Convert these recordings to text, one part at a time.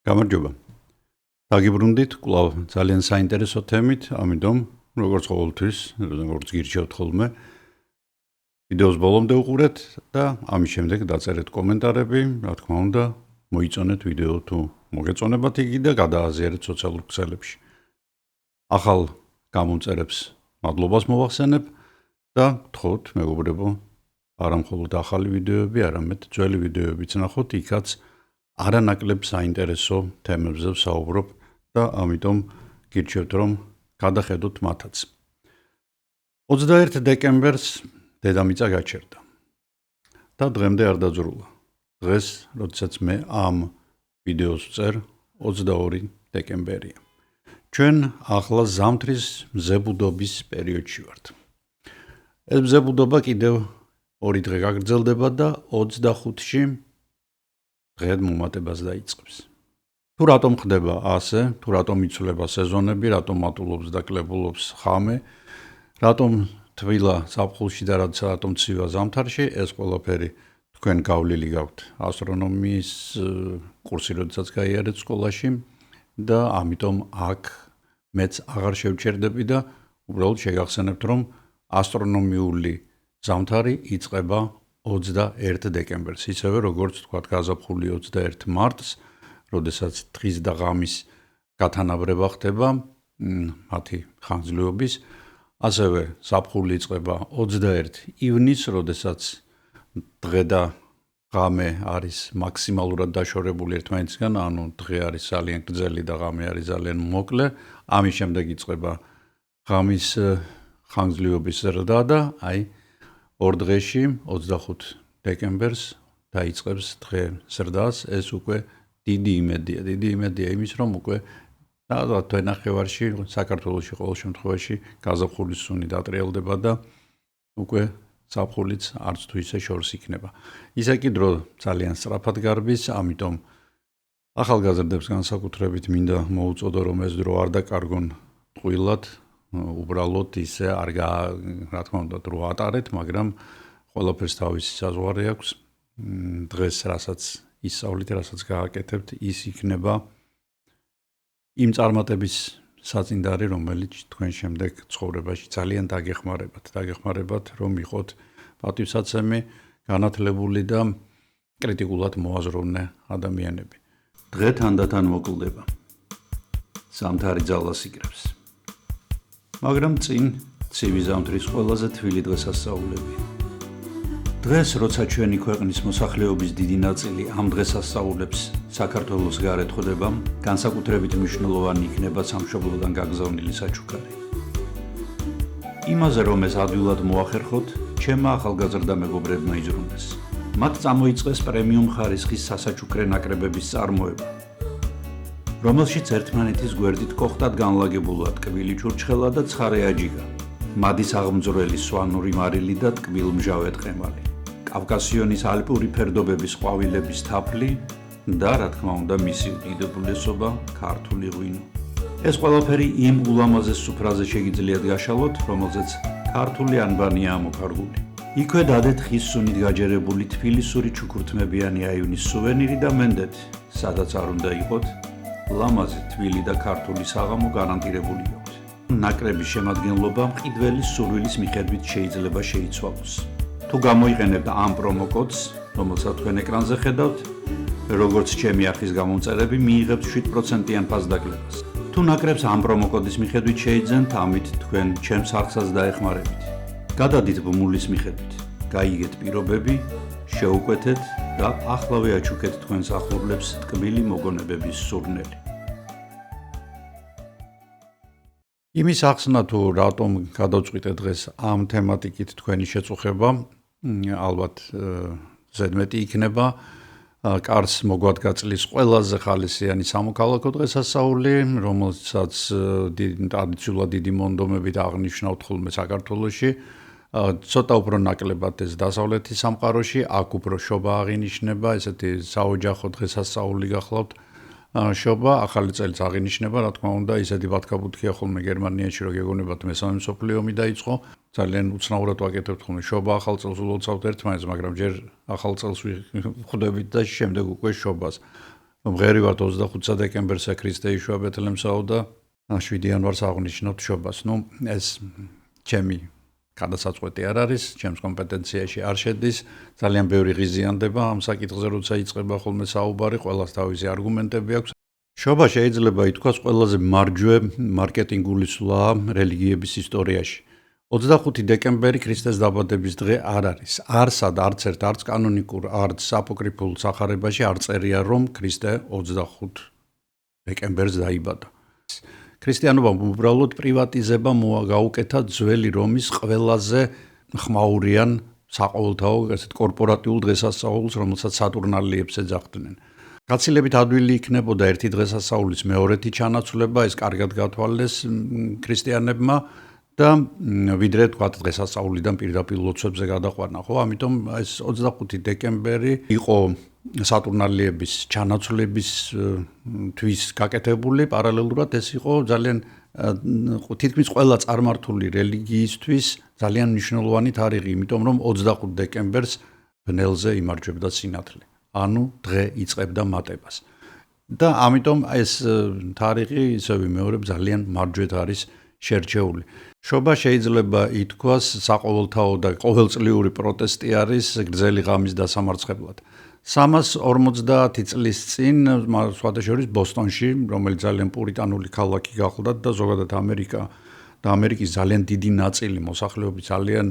გამარჯობა. დაგიბრუნდით კვლავ ძალიან საინტერესო თემით, ამიტომ როგორც ყოველთვის, როგორც გირჩევთ ხოლმე, ვიდეოს ბოლომდე უყურეთ და ამის შემდეგ დაწერეთ კომენტარები, რა თქმა უნდა, მოიწონეთ ვიდეო თუ მოგეწონებათ იგი და გადააზიარეთ სოციალურ ქსელებში. ახალ გამომწერებს მადლობას მოვახსენებ და გთხოვთ მეგობრებო, არა მხოლოდ ახალი ვიდეოები, არამედ ძველი ვიდეოებიც ნახოთ, იქაც არანაკლებ საინტერესო თემებზე ვსაუბრობ და ამიტომ გირჩევთ რომ გადახედოთ მათაც. 21 დეკემბერს დედამიწა გაჩერდა და დღემდე არ დაძრულა. დღეს, როდესაც მე ამ ვიდეოს ვწერ, 22 დეკემბერია. ჩვენ ახლა ზამთრის მზებუდობის პერიოდში ვართ. ეს მზებუდობა კიდევ 2 დღე გაგრძელდება და 25-ში დღედ მომატებას დაიწყებს. თუ რატომ ხდება ასე, თუ რატომ იცვლება სეზონები, რატომ მატულობს და კლებულობს ხამე, რატომ თბილა ზაფხულში და რატომ ცივა ზამთარში, ეს ყველაფერი თქვენ გავლილი გაქვთ ასტრონომიის კურსი, როდესაც გაიარეთ სკოლაში და ამიტომ აქ მეც აღარ შევჩერდები და უბრალოდ შეგახსენებთ, რომ ასტრონომიული ზამთარი იწყება 21 დეკემბერს, ისევე როგორც თქვათ გაზაფხული 21 მარტს, როდესაც დღის და ღამის გათანაბრება ხდება მათი ხანგრძლივობის, ასევე ზაფხული იწყება 21 ივნისს, როდესაც დღე და ღამე არის მაქსიმალურად დაშორებული ერთმანეთისგან, ანუ დღე არის ძალიან გრძელი და ღამე არის ძალიან მოკლე, ამის შემდეგ იწყება ღამის ხანგრძლივობის ზრდა და ორ დღეში 25 დეკემბერს დაიწყებს დღე ზრდას, ეს უკვე დიდი იმედია იმის, რომ უკვე თვენახევარში საქართველოში ყოველ შემთხვევაში გაზაფხულის სუნი დატრიალდება და უკვე ზაფხულიც არც თუ ისე შორს იქნება. ისე კი დრო ძალიან სწრაფად გარბის, ამიტომ ახალგაზრდებს განსაკუთრებით მინდა მოუწოდო, რომ ეს დრო არ დაკარგონ ტყუილად, უბრალოდ ისე რა თქმა უნდა დრო ატარეთ, მაგრამ ყველაფერს თავისი საზღვარი აქვს. დღეს რასაც ისწავლით, რასაც გააკეთებთ, ის იქნება იმ წარმატების საწინდარი, რომელიც თქვენ შემდეგ ცხოვრებაში ძალიან დაგეხმარებათ, რომ იყოთ პატივსაცემი, განათლებული და კრიტიკულად მოაზროვნე ადამიანები. დღე თანდათან მოკლდება. ზამთარი ძალას იგრებს. მაგრამ წინ ცივი ზამთრის ყველაზე თბილი დღესასწაულებია. დღეს, როცა ჩვენი ქვეყნის მოსახლეობის დიდი ნაწილი ამ დღესასწაულებს საქართველოს გარეთ ხვდება, განსაკუთრებით მნიშვნელოვანი იქნება სამშობლოდან გაგზავნილი საჩუქარი. იმაზე, რომ ეს ადვილად მოახერხოთ, ჩემმა ახალგაზრდა მეგობრებმა იზრუნდეს. მათ წამოიწყეს პრემიუმ ხარისხის სასაჩუქრე ნაკრებების წარმოება, რომელშიც ერთმანეთის გვერდით კოხტად განლაგებულა ტკბილი ჩურჩხელა და ცხარე აჯიკა, მადის აღმძვრელი სვანური მარილი და ტკბილმჟავე ტყემალი, კავკასიონის ალპური ფერდობების ყვავილების თაფლი და, რა თქმა უნდა, მისი უდიდებულესობა ქართული ღვინო. ეს ყველაფერი იმ ულამაზეს სუფრაზე შეგიძლიათ გაშალოთ, რომელზეც ქართული ანბანია ამოქარგული. იქვე დადეთ ხის სუნით გაჯერებული თბილისური ჩუქურთმებიანი აივნის სუვენირი და მენდეთ, სადაც არ უნდა იყოთ, ლამაზი, თბილი და ქართული საღამო გარანტირებული აქვს. ნაკრების შემადგენლობა მყიდველის სურვილის მიხედვით შეიძლება შეიცვალოს. თუ გამოიყენებთ ამ პრომო კოდს, რომელსაც თქვენ ეკრანზე ხედავთ, როგორც ჩემი არხის გამომწერები, მიიღებთ 7%-იან ფასდაკლებას. თუ ნაკრებს ამ პრომო კოდის მიხედვით შეიძენთ, ამით თქვენ ჩემს არხსაც დაეხმარებით. გადადით ბმულის მიხედვით, გაიგეთ პირობები, შეუკვეთეთ და ახლავე აჩუქეთ თქვენს ახლობლებს ტკბილი მოგონებების სურნელი. იმის ახსნა თუ რატომ გადავწყვიტე დღეს ამ თემატიკით თქვენი შეწუხება, ალბათ ზედმეტი იქნება. კარს მოგვადგა წლის ყველაზე ხალისიანი სამოქალაქო დღესასწაული, რომელსაც ტრადიციულად დიდი მონდომებით აღნიშნავთ ხოლმე საქართველოში. ცოტა უფრო ნაკლებად ეს დასავლეთის სამყაროში, აქ უფრო შობა აღინიშნება, ესეთი საოჯახო დღესასწაული გახლავთ შობა, ახალი წელიც აღინიშნება, რა თქმა უნდა, ისეთი ბათქაბუთხია ხოლმე გერმანიაში, რომ გეგონებათ მესამე მსოფლიო ომი დაიწყო, ძალიან უცნაურად ვაკეთებთ ხოლმე შობა ახალ წელს ულოცავთ ერთმანეთს, მაგრამ ჯერ ახალ წელს ვხვდებით და შემდეგ უკვე შობას. მღერი ვართ 25 დეკემბერზე ქრისტე იშვა ბეთლემსაო და 7 იანვარს აღნიშნოთ შობას. ეს ჩემი გადასაწყვეტი არ არის, ჩემს კომპეტენციაში არ შედის, ძალიან ბევრი ღიზიანდება ამ საკითხზე, როცა იწყება ხოლმე საუბარი, ყველას თავისი არგუმენტები აქვს. შობა შეიძლება ითქვას ყველაზე მარჯვე მარკეტინგული სვლა რელიგიების ისტორიაში. 25 დეკემბერი ქრისტეს დაბადების დღე არ არის. არსად არც ერთ არც კანონიკურ, არც აპოკრიფულ სახარებაში არ წერია, რომ ქრისტე 25 დეკემბერს დაიბადა. ქრისტიანობამ უბრალოდ პრივატიზება გაუკეთა ძველი რომის ყველაზე ხმაურიან საყოველთაო, ესეთ კორპორატიულ დღესასწაულს, რომელსაც სატურნალიებს ეძახდნენ. გაცილებით ადვილი იქნებოდა ერთი დღესასწაულის მეორეთი ჩანაცვლება, ეს კარგად გათვალეს ქრისტიანებმა და ვიდრე თქვათ დღესასწაულიდან პირდაპირ ლოცვებზე გადაყვანა, ხო? ამიტომ ეს 25 დეკემბერი იყო სატურნალიების ჩანაცვლების თვის გაკეთებული, პარალელურად ეს იყო ძალიან თითქმის ყველა წარმართული რელიგიისთვის ძალიან მნიშვნელოვანი თარიღი, იმიტომ რომ 25 დეკემბერს ბნელზე იმარჯვებდა სინათლე. ანუ დღე იწყებდა მატებას. და ამიტომ ეს თარიღი ისე ვიმეორებ ძალიან მარჯვეთ არის შერჩეული. შობა შეიძლება ითქვას საყოველთაო და ყოველწლიური პროტესტი არის გრძელი ღამის დასამარცხებლად. 350 წლის წინ, სხვადასხვა ბოსტონში, რომელიც ძალიან პურიტანული ქალაქი გახლდათ და ზოგადად ამერიკის ძალიან დიდი ნაწილი მოსახლეობის ძალიან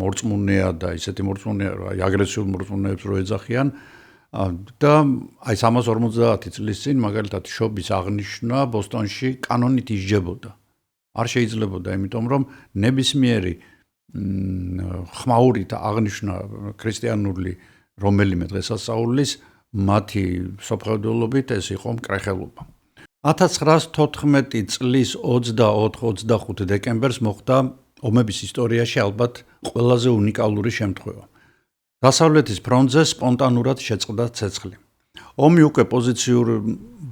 მორწმუნეა და ისეთი მორწმუნეა, აგრესიულ მორწმუნეებს რო ეძახიან და აი 350 წლის წინ მაგალითად შობის აღნიშვნა ბოსტონში კანონით ისჯებოდა. არ შეიძლებოდა, იმიტომ რომ ნებისმიერი ხმაურით აღნიშვნა ქრისტიანული რომელიმე დღესასწაულის მათი სოფხედელობით ეს იყო მკრეხელობა. 1914 წლის 24-25 დეკემბერს მოხდა ომების ისტორიაში ალბათ ყველაზე უნიკალური შემთხვევა. დასავლეთის ფრონტზე სპონტანურად შეწყდა ცეცხლი. ომი უკვე პოზიციურ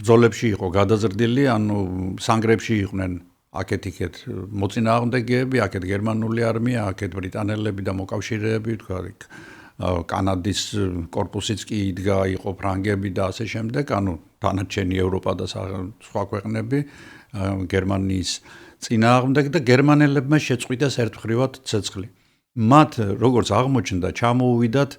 ბრძოლებში იყო გადაზრდილი, ანუ სანგრებში იყვნენ აქეთ-იქეთ მოწინააღმდეგეები, აქეთ გერმანული არმია, აქეთ ბრიტანელები და მოკავშირეები, თქვა იქ კანადის კორპუსიც კი იდგა, იყო ფრანგები და ასე შემდეგ, ანუ დანარჩენი ევროპა და სხვა ქვეყნები გერმანიის წინააღმდეგ და გერმანელებმა შეწყვიტეს ერთმხრივად ცეცხლი. მათ როგორც აღმოჩნდა, ჩამოუვიდათ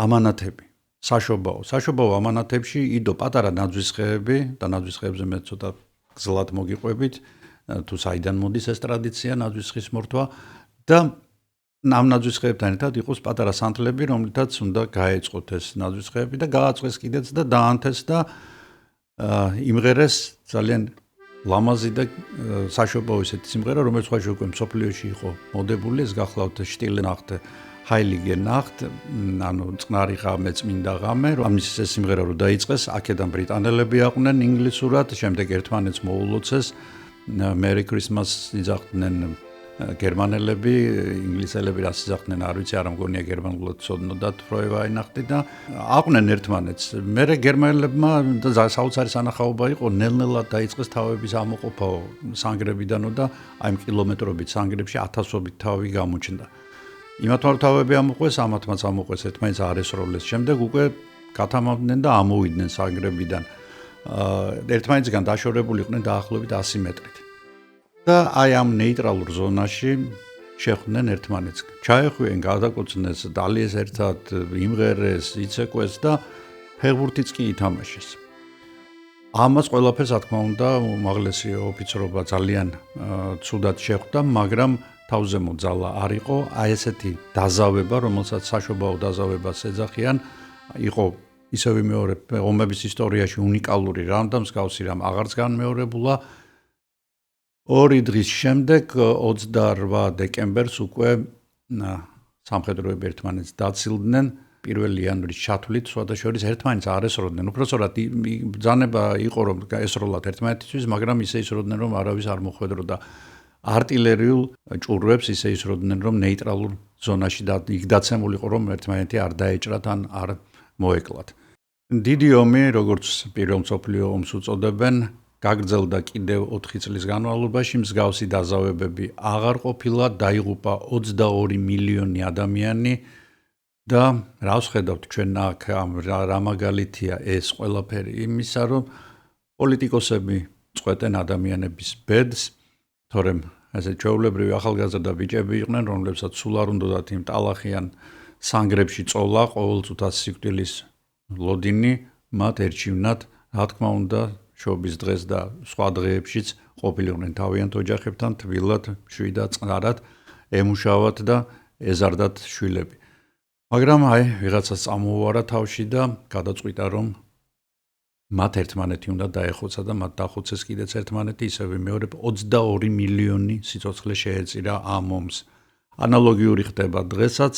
ამანათები, საშობაო ამანათებში იდო პატარა ნაძვისხეები და ნაძვისხეებზე მე ცოტა გზლად მოგიყვებით, თუ საიდან მოდის ეს ტრადიცია ნაძვისხის მორთვა და ამ ნაძვისხეებთან ერთად იყოს პატარა სანთლები, რომლითაც უნდა გაეწყოთ ეს ნაძვისხეები და გააწყვეს კიდეც და დაანთეს და იმღერეს ძალიან ლამაზი და საშობაო ესეთი სიმღერა, რომელიც სხვა უკვე მსოფლიოში იყო მოდებული, ეს გახლავთ Stille Nacht, Heilige Nacht, ანუ წყნარი ღამე, წმინდა ღამე, ამის ეს სიმღერა რო დაიწყეს, აქედან ბრიტანელები აყვნენ ინგლისურად, შემდეგ ერთმანეთს მოულოცეს, Merry Christmas იძახდნენ გერმანელები, ინგლისელები რას იძახდნენ, არ ვიცი, არ მგონია გერმანულად ცოდნოდათ Frohe Weihnachten და აყვნენ ერთმანეთს. მერე გერმანელებმა და საოცარი სანახაობა იყო, ნელ-ნელა დაიწყეს თავების ამოყოფა სანგრებიდანო და აი კილომეტრობით სანგრებში ათასობით თავი გამოჩნდა. იმათმა თავები ამოყვეს, ამათმაც ამოყვეს, ერთმანეთს არ ესროლეს. შემდეგ უკვე გათამავდნენ და ამოვიდნენ სანგრებიდან. ერთმანეთსგან დაშორებული იყვნენ დაახლოებით 100 მეტრით. და აი ამ ნეიტრალურ ზონაში შეხვდნენ ერთმანეთს. ჩაეხვიენ, გადაკოცნეს, დალიეს ერთად, იმღერეს, იცეკვეს და ფეხბურთიც კი ითამაშეს. ამას ყველაფერს, რა თქმა უნდა, უმაღლესი ოფიცრობა ძალიან ცუდად შეხვდა, მაგრამ თავზე მოძალა არ იყო, აი ესეთი დაზავება, რომელსაც საშობაო დაზავებას ეძახიან, იყო ისე ვიმეორებ ომების ისტორიაში უნიკალური რამ და მსგავსი რამ აღარც განმეორებულა. 2 დღის შემდეგ 28 დეკემბერს უკვე სამხედროები ერთმანეთს დაცილდნენ 1 იანვრის ჩათვლით, სხვადასხვა ერთმანეთს არ ესროდნენ. უпроსორად ბრძანება იყო რომ ესროლათ ერთმანეთისთვის, მაგრამ ისე ისროდნენ რომ არავის არ მოხვედროდა. არტილერიულ ჭურვებს ისე ისროდნენ რომ ნეიტრალურ ზონაში და იქ დაცემული იყო რომ ერთმანეთი არ დაეჭრათ ან არ მოეკლათ. დიდი ომი, როგორც პირველ მსოფლიო ომს უწოდებენ, გაგრძელდა კიდევ 4 წლის განმავლობაში, მსგავსი დაზავებები აღარ ყოფილა, დაიღუპა 22 მილიონი ადამიანი, და რა ვხედავთ ჩვენ აქ რა მაგალითია ეს ყველაფერი იმისა, რომ პოლიტიკოსები წყვეტენ ადამიანების ბედს, თორემ ასე ჩვეულებრივი ახალგაზრდა ბიჭები იყვნენ, რომლებსაც სულ არ უნდათ იმ ტალახიან სანგრებში წოლა, ყოველწუთას სიკვდილის ლოდინი, მათ ერჩივნათ, რა თქმა უნდა, შობის დღეს და სხვა დღეებშიც ყოფილიყვნენ თავიანთ ოჯახებთან, თბილად, მშვიდად, წყნარად, ემუშავათ და ეზარდათ შვილები. მაგრამ ვიღაცას წამოუვარა თავში და გადაწყვიტა, რომ მათ ერთმანეთი უნდა დაეხოცა და მათ დახოცეს კიდეც ერთმანეთი, ისევე მეორე 22 მილიონი სიცოცხლე შეეწირა ამ ომს. ანალოგიური ხდება დღესაც,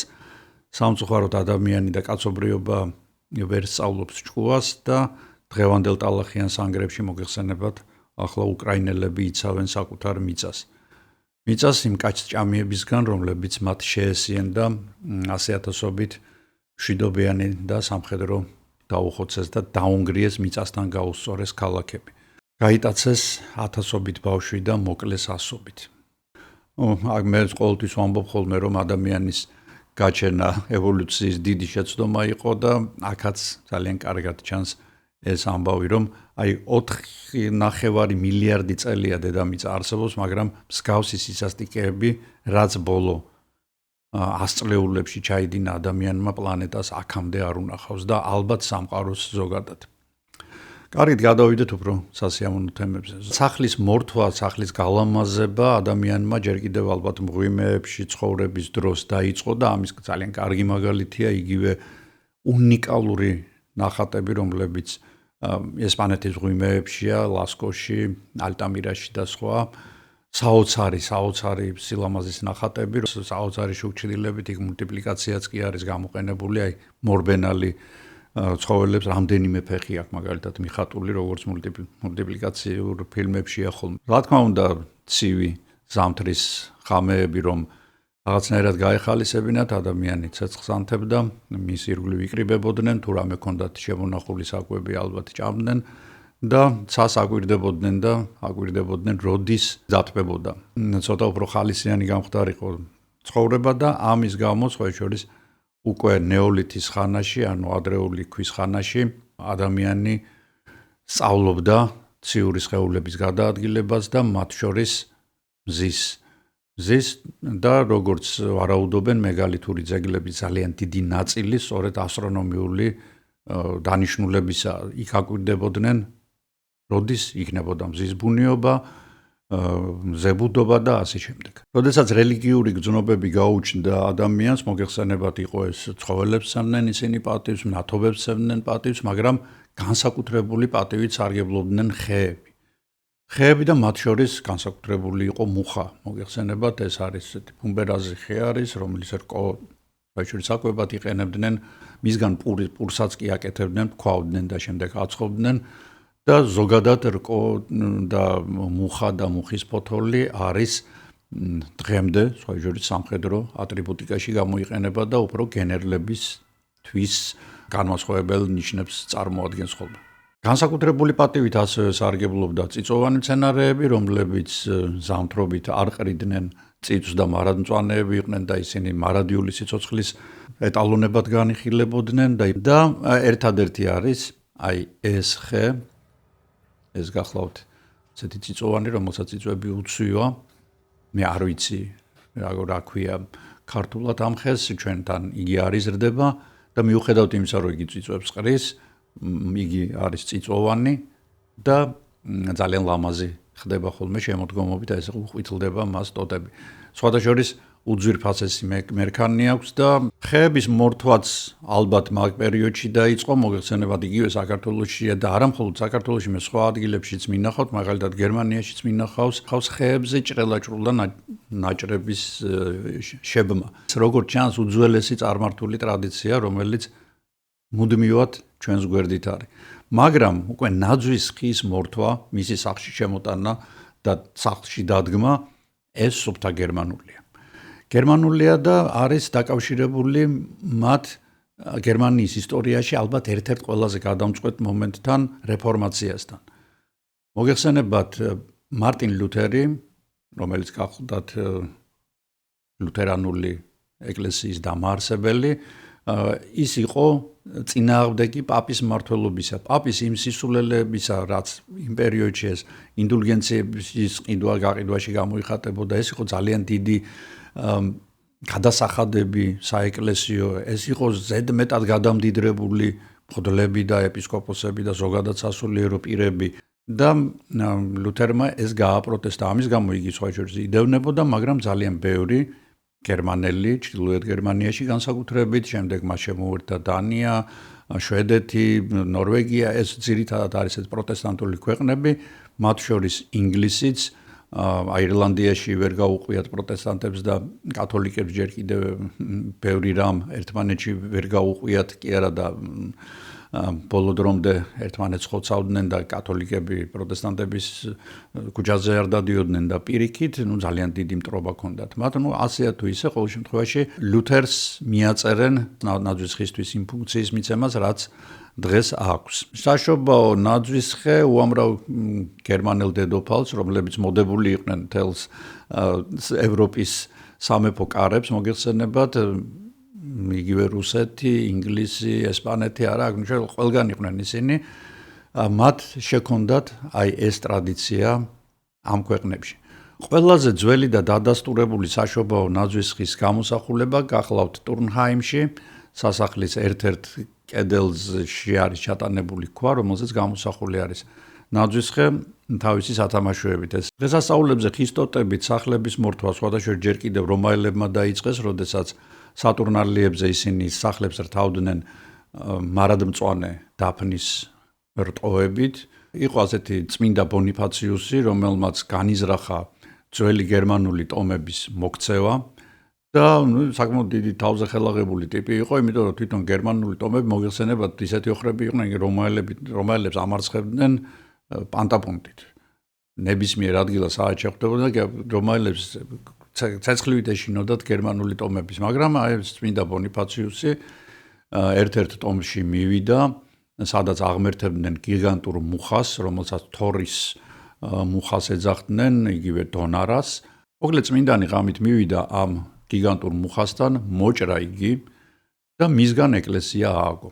სამწუხაროდ ადამიანი და კაცობრიობა ვერ სწავლობს ჭკუას და დღევანდელ ტალახიან სანგრებში მოგეხსენებათ, ახლა უკრაინელები იცავენ საკუთარ მიწას. მიწას იმ კაჭჭამიებისგან, რომლებიც მათ შეესიენ და 100,000-ობით მშვიდობიანი და სამხედრო დაუხოცეს და დაუნგრიეს მიწასთან გაუსწორეს ქალაქები. გაიტაცეს 1000-ობით ბავშვი და მოკლეს 100-ობით. მე ყოველთვის ვამბობ ხოლმე, რომ ადამიანის გაჩენა ევოლუციის დიდი შეცდომა იყო და აქაც ძალიან კარგად ჩანს ეს ამბავი, რომ 4.5 მილიარდი წელია დედამიწა არსებობს, მაგრამ მსგავსი სისასტიკეები, რაც ბოლო 100 წლეულებში ჩაიდინა ადამიანმა პლანეტას აქამდე არ უნახავს და ალბათ სამყაროს ზოგადად. კარგით, გადავიდეთ უფრო სასიამოვნო თემებზე. სახლის მორთვა, სახლის გალამაზება ადამიანმა ჯერ კიდევ ალბათ მღვიმეებში ცხოვრების დროს დაიწყო და ამის ძალიან კარგი მაგალითია იგივე უნიკალური ნახატები, რომლებიც ესპანეთის მღვიმეებშია, ლასკოში, ალტამირაში და სხვა. საოცარი სილამაზის ნახატები, საოცარი შუქჩდილებით, იქ მულტიპლიკაციაც კი არის გამოყენებული, მორბენალი ცხოველებს რამდენიმე ფეხი აქვს მაგალითად მიხატული, როგორც მულტიპლიკაციურ ფილმებშია ხოლმე. რა თქმა უნდა, ცივი ზამთრის ხამეები, რომ რაღაცნაირად გაეხალისებინათ, ადამიანი ცეცხლს ანთებდა, მის ირგვლივ იკრიბებოდნენ, თუ რამე ქონდათ შემონახული საკვები ალბათ ჭამდნენ და ცას აკვირდებოდნენ, როდის დათბებოდა. ცოტა უფრო ხალისიანი გამხდარიყო ცხოვრება და ამის გამო სხვა შორის უკვე ნეოლითის ხანაში, ანუ ადრეული ქვის ხანაში ადამიანი სწავლობდა ციური სხეულების გადაადგილებას და მათ შორის მზის და როგორც ვარაუდობენ მეგალითური ძეგლების ძალიან დიდი ნაწილი სწორედ ასტრონომიული დანიშნულებისა იქ აკვირდებოდნენ, როდის იქნებოდა მზის ბუნიობა, ზებუდობა და ასე შემდეგ. როდესაც რელიგიური გრძნობები გაუჩნდა ადამიანს, მოგეხსენებათ იყო ეს ცხოველებს სცემდნენ ისინი პატივს, მნათობებს სცემდნენ პატივს, მაგრამ განსაკუთრებული პატივით სარგებლობდნენ ხეები. ხეები და მათ შორის განსაკუთრებული იყო მუხა. მოგეხსენებათ, ეს არის ესეთი ფუმბერაზი ხე არის, რომელიც შორის საკვებად იყენებდნენ, მისგან პურსაც კი აკეთებდნენ, ქვავდნენ და შემდეგ აცხობდნენ. და ზოგადად რკო და მუხა და მუხის ფოთოლი არის დღემდე სხვა შორის სამხედრო ატრიბუტიკაში გამოიყენება და უფრო გენერლებისთვის განმასხვავებელ ნიშნებს წარმოადგენს ხოლმე. განსაკუთრებული პატივით ასევე სარგებლობდა წიწვოვანი მცენარეები, რომლებიც ზამთრობით არ ყრიდნენ წიწვს და მარადმწვანეები იყვნენ და ისინი მარადიული სიცოცხლის ეტალონებად განიხილებოდნენ და ერთადერთი არის ეს ხე, ეს გახლავთ ესეთი წიწვოვანი, რომელსაც წიწვები უცვივა. მე არ ვიცი რა ქვია ქართულად ამ ხეს, ჩვენთან იგი არ იზრდება და მიუხედავად იმისა, რომ იგი წიწვებს ყრის, იგი არის წიწვოვანი და ძალიან ლამაზი ხდება ხოლმე შემოდგომობით, ეს უყვითლდება მას ტოტები. სხვათა შორის უძვირფასესი მერქანი აქვს და ხეების მორთვაც ალბათ მაგ პერიოდში დაიწყო, მოგეხსენებათ იგივე საქართველოშია და არა მხოლოდ საქართველოში, მე სხვა ადგილებშიც მინახავთ, მაგალითად გერმანიაშიც მინახავს ხეებზე ჭრელაჭრულ და ნაჭრების შებმა. როგორც ჩანს, უძველესი წარმართული ტრადიცია, რომელიც მუდმივად ჩვენს გვერდით არის. მაგრამ უკვე ნაძვის ხის მორთვა, მისი სახლში შემოტანა და სახლში დადგმა ეს სუფთა გერმანულია. გერმანულია და არის დაკავშირებული მათ გერმანიის ისტორიაში ალბათ ერთ-ერთ ყველაზე გადამწყვეტ მომენტთან რეფორმაციასთან. მოგეხსენებათ მარტინ ლუთერი, რომელიც გახლდათ ლუთერანული ეკლესიის დამაარსებელი, ის იყო წინააღმდეგი პაპის მმართველობისა. პაპის იმ სისულელებისა, რაც იმ პერიოდში ეს ინდულგენციების გაყიდვაში გამოიხატებოდა, ეს იყო ძალიან დიდი გადასახადები საეკლესიო, ეს იყო ზედმეტად გადამდიდრებული მღვდლები და ეპისკოპოსები და ზოგადად სასულიერო პირები და ლუთერმა ეს გააპროტესტა. ამის გამო იგი სხვა შორის იდევნებოდა, მაგრამ ძალიან ბევრი გერმანელი ჩრდილოეთ გერმანიაში განსაკუთრებით, შემდეგ მას შემოუერთდა დანია, შვედეთი, ნორვეგია, ეს ძირითადად არის ეს პროტესტანტული ქვეყნები, მათ შორის ინგლისიც, აირლანდიაში ვერ გაუყვიათ პროტესტანტებს და კათოლიკებს ჯერ კიდევ ბევრი რამ ერთმანეთში ვერ გაუყვიათ კი არა და ბოლო დრომდე ერთმანეთს ხოცავდნენ და კათოლიკები პროტესტანტების ქუჩაზე არ დადიოდნენ და პირიქით, ძალიან დიდი მტრობა ჰქონდათ. მათ ასეა თუ ისე ყოველ შემთხვევაში ლუთერს მიაწერენ ნაძვის ხისთვის იმ ფუნქციის მიცემას, რაც დღეს აქვს. საშობაო ნაძვის ხე უამრავ გერმანელ დედოფალს, რომლებიც მოდებული იყვნენ თელს ევროპის სამეფო კარებს მოგეხსენებათ, იგივე რუსეთი, ინგლისი, ესპანეთი, არა, აღნიშნულ ყველგან იყვნენ ისინი, მათ შექონდათ აი ეს ტრადიცია ამ ქვეყნებში. ყველაზე ძველი და დადასტურებული საშობაო ნაძვის ხის გამოსახულება გახლავთ ტურნჰაიმში, სასახლის ერთ-ერთ კედელში არის ჩატანებული ქვა, რომელზეც გამოსახული არის ნაძვის ხე თავისი სათამაშოებით. ეს დღესასწაულებზე ხისტოტებით სახლების მორთვა სხვადასხვა ჯერ კიდევ რომაელებმა დაიწყეს, როდესაც სატურნალიებზე ისინი სახლებს რთავდნენ მარადმწვანე დაფნის რტოვებით. იყო ასეთი წმინდა ბონიფაციუსი, რომელმაც განიზრახა ძველი გერმანული ტომების მოქცევა და საკმაოდ დიდი თავზე ხელაღებული ტიპი იყო, იმიტომ რომ თვითონ გერმანული ტომები მოგეხსენებათ ისეთი ოხრები იყვნენ, რომაელებს ამარცხებდნენ პანტაპუნქტით. ნებისმიერ ადგილას საათ შეხვდებოდა და რომაელებს ცეცხლივით ეშინოდათ გერმანული ტომების, მაგრამ აი ეს წმინდა ბონიფაციუსი ერთ-ერთ ტომში მივიდა, სადაც აღმერთებდნენ გიგანტურ მუხას, რომელსაც თორის მუხას ეძახდნენ, იგივე დონარას. მოკლედ წმინდანი ღამით მივიდა ამ გიგანტურ მუხასთან, მოჭრა იგი და მისგან ეკლესია ააგო.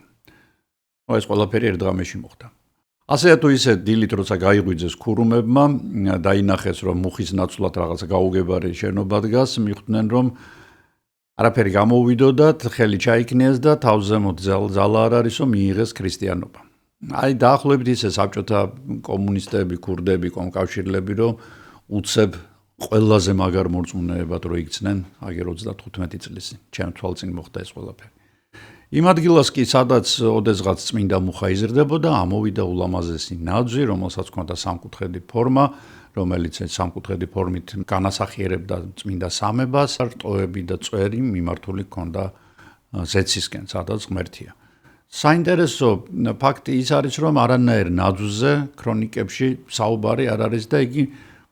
ეს ყველაფერი ერთ დღეში მოხდა. ასეა თუ ისე დილით როცა გაიღვიძეს ქურუმებმა, დაინახეს რომ მუხის ნაცვლად რაღაცა გაუგებარი შენობა დგას, მიხვდნენ რომ არაფერი გამოუვიდოდათ, ხელი ჩაიქნიეს და თავზემოთ ძალა არ არისო მიიღეს ქრისტიანობა. აი დაახლოებით ისე საბჭოთა კომუნისტები, ქურდები, კომკავშირლები რომ უცებ ყველაზე მაგარ მორწმუნეებად რო იქცნენ, აგერ 35 წლის ჩემ თვალწინ მოხდა ეს ყველაფერი. იმ ადგილას კი სადაც ოდესღაც წმინდა მუხა იზრდებოდა, ამოვიდა ულამაზესი ნაძვი, რომელსაც ჰქონდა სამკუთხედი ფორმა, რომელიც სამკუთხედი ფორმით განასახიერებდა წმინდა სამებას, რტოები და წვერი მიმართული ჰქონდა ზეცისკენ, სადაც ღმერთია. საინტერესო ფაქტი ის არის, რომ არანაირ ნაძვზე ქრონიკებში საუბარი არ არის და იგი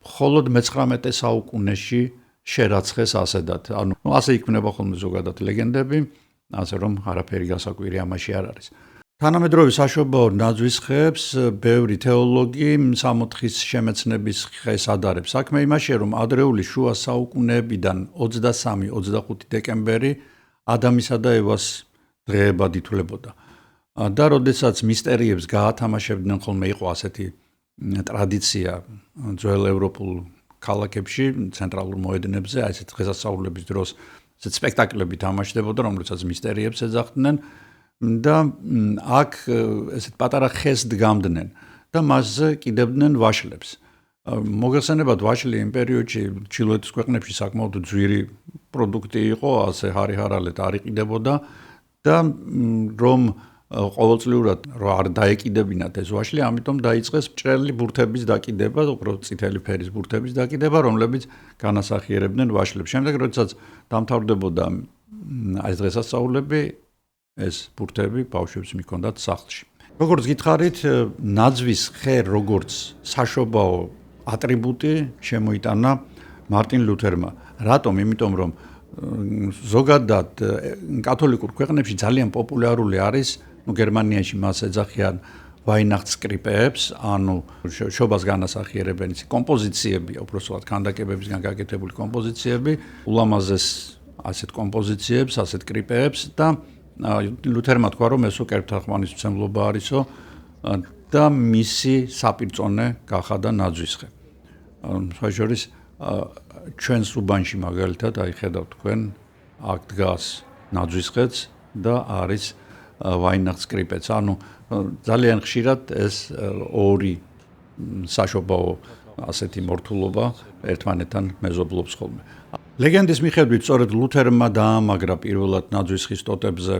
მხოლოდ მე-19 საუკუნეში შერაცხეს ასედად. ანუ ასე იქმნება ხოლმე ზოგადად ლეგენდები, ასე რომ არაფერი გასაკვირი ამაში არ არის. თანამედროვე საშობაო ნაძვის ხეებს ბევრი თეოლოგი სამოთხის შემეცნების ხეს ადარებს. საქმე იმაშია, რომ ადრეული შუა საუკუნეებიდან 23-25 დეკემბერი ადამისა და ევას დღეებად ითვლებოდა. და როდესაც მისტერიებს გაათამაშებდნენ ხოლმე იყო ასეთი ტრადიცია ძველ ევროპულ ქალაქებში, ცენტრალურ მოედნებზე, აი ესეთ დღესასწაულების დროს ესეთ სპექტაკლები თამაშდებოდა, რომლებსაც მისტერიებს ეძახდნენ და აქ ესეთ პატარა ხეს დგამდნენ და მასზე კიდებდნენ ვაშლებს. მოგეხსენებათ, ვაშლი იმ პერიოდში ჩრდილოეთის ქვეყნებში საკმაოდ ძვირი პროდუქტი იყო, ასე ჰარი-ჰარალეთ არ იყიდებოდა და რომ ყოველწლიურად არ დაეკიდებინათ ეს ვაშლი, ამიტომ დაიწყეს ჭრელი ბურთების დაკიდება, უბრალოდ წითელი ფერის ბურთების დაკიდება, რომლებიც განასახიერებდნენ ვაშლებს. შემდეგ როდესაც დამთავრდებოდა ეს დღესასწაულები, ეს ბურთები ბავშვებს მიჰქონდათ სახლში. როგორც გითხარით, ნაძვის ხე როგორც საშობაო ატრიბუტი შემოიტანა მარტინ ლუთერმა. რატომ? იმიტომ რომ ზოგადად კათოლიკურ ქვეყნებში ძალიან პოპულარული არის, გერმანიაში მას ეძახიან ვაინახტსკრიპეებს, ანუ შობას განასახიერებენ ის კომპოზიციები, უბრალოდ ქანდაკებებისგან გაკეთებული კომპოზიციები, ულამაზეს ასეთ კომპოზიციებს, ასეთ კრიპეებს და ლუთერმა თქვა, რომ ეს უკერთა ხმანისმცემლობა არისო და მისი საპირწონე გახადა ნაძვისხე. შორის ჩვენს უბანში მაგალითად აი ხედავთ თქვენ აქ დგას ნაძვისხეც და არის ვაინახტსკრიპეც. ანუ ძალიან ხშირად ეს ორი საშობაო ასეთი მორთულობა ერთმანეთთან მეზობლობს ხოლმე. ლეგენდის მიხედვით სწორედ ლუთერმა დაამაგრა პირველად ნაძვისხის ტოტებზე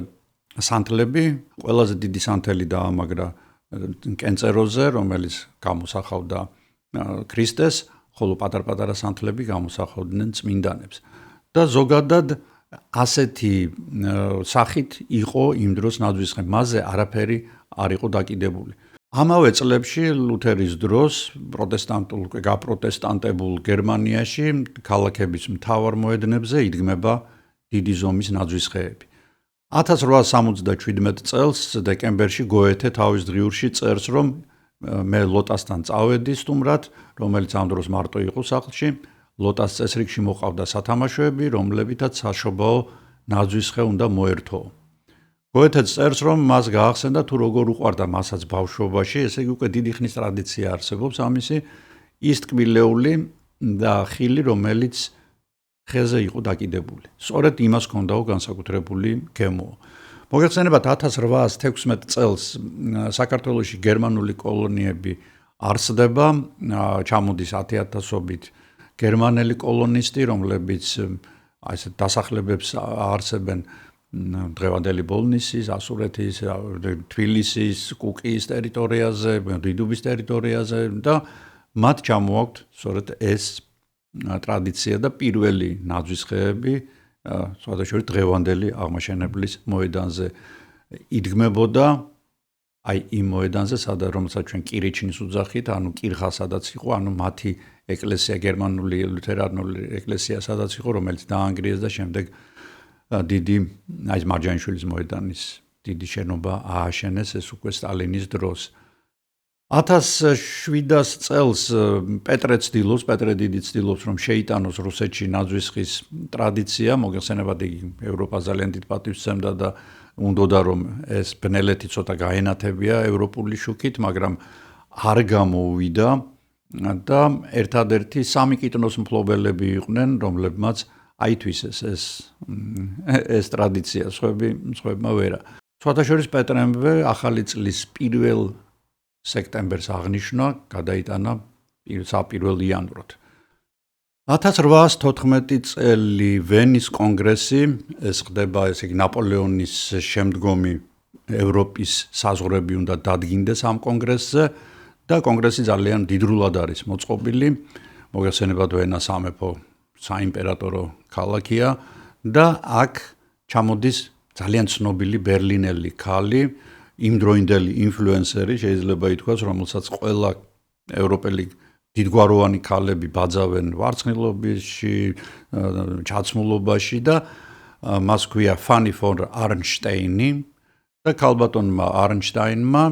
სანთლები, ყველაზე დიდი სანთელი დაამაგრა კენწეროზე, რომელიც გამოსახავდა ქრისტეს, ხოლო პატარ-პატარა სანთლები გამოსახავდნენ წმინდანებს. და ზოგადად ასეთი სახით იყო იმ დროს ნაძვისხე, მასზე არაფერი არ იყო დაკიდებული. ამავე წლებში ლუთერის დროს პროტესტანტულ გაპროტესტანტებულ გერმანიაში ქალაქების მთავარ მოედნებზე იდგმება დიდი ზომის ნაძვისხეები. 1867 წელს დეკემბერში გოეთე თავის დღიურში წერს, რომ მე ლოტასთან წავედი სტუმრად, რომელიც ამ დროს მარტო იყო სახლში, ლოტას წესრიგში მოყავდა სათამაშოები, რომლებითაც საშობაო ნაძვისხე უნდა მოერთო. გოეთეც წერს, რომ მას გაახსენდა თუ როგორ უყვარდა მასაც ბავშვობაში, ესე იგი უკვე დიდი ხნის ტრადიცია არსებობს ამისი, ის ტკბილეული და ხილი, რომელიც ხეზე იყო დაკიდებული. სწორედ იმას ჰქონდაო განსაკუთრებული გემო. მოგეხსენებათ 1816 წელს საქართველოში გერმანული კოლონიები არსდება, ჩამოდის 10,000-ობით გერმანელი კოლონისტი, რომლებიც აი ესეთ დასახლებებს არსებენ დღევანდელი ბოლნისის, ასურეთის, თბილისის, კუკიის ტერიტორიაზე, დიდუბის ტერიტორიაზე და მათ ჩამოაქვთ სწორედ ეს ტრადიცია და პირველი ნაძვისხეები სხვადასხვა დღევანდელი აღმაშენებლის მოედანზე იდგმებოდა, აი იმ მოედანზე, რომელსაც ჩვენ კირიჩნის უძახით, ანუ კირხა სადაც იყო, ანუ მათი ეკლესია, გერმანული ლუთერანული ეკლესია სადაც იყო, რომელიც დაანგრიეს და შემდეგ დიდი აი ეს მარჯანიშვილის მოედანის დიდი შენობა ააშენეს, ეს უკვე სტალინის დროს. 1700 წელს პეტრე დიდი ცდილობს, რომ შეიტანოს რუსეთში ნაძვისხის ტრადიცია, მოგეხსენებათ იგი ევროპას ძალიან დიდ პატივს სცემდა და უნდოდა რომ ეს ბნელეთი ცოტა გაენათებია ევროპული შუქით, მაგრამ არ გამოუვიდა და ერთადერთი სამი კიტნოს მფლობელები იყვნენ, რომლებმაც აითვისეს ეს ტრადიცია, სხვებმა ვერა. სხვადასხვა პეტრემვე ახალი წლის 1 სექტემბერს აღნიშნა, გადაიტანა საპირველ იანვრად. 1814 წელი ვენის კონგრესი, ეს ხდება, ესე იგი ნაპოლეონის შემდგომი ევროპის საზღვრები უნდა დადგინდეს ამ კონგრესზე და კონგრესი ძალიან დიდრულად არის მოწყობილი. მოგეხსენებათ ვენა სამეფო საიმპერატორო ქალაქია და აქ ჩამოდის ძალიან ცნობილი ბერლინელი ქალი, იმდროინდელი ინფლუენსერი, შეიძლება ითქვას, რომელსაც ყველა ევროპელი დიდგვაროვანი ქალები ბაძავენ ვარცხნილობაში, ჩაცმულობაში და მას ქვია ფანი ფონ არნშტეინი და ქალბატონმა არნშტაინმა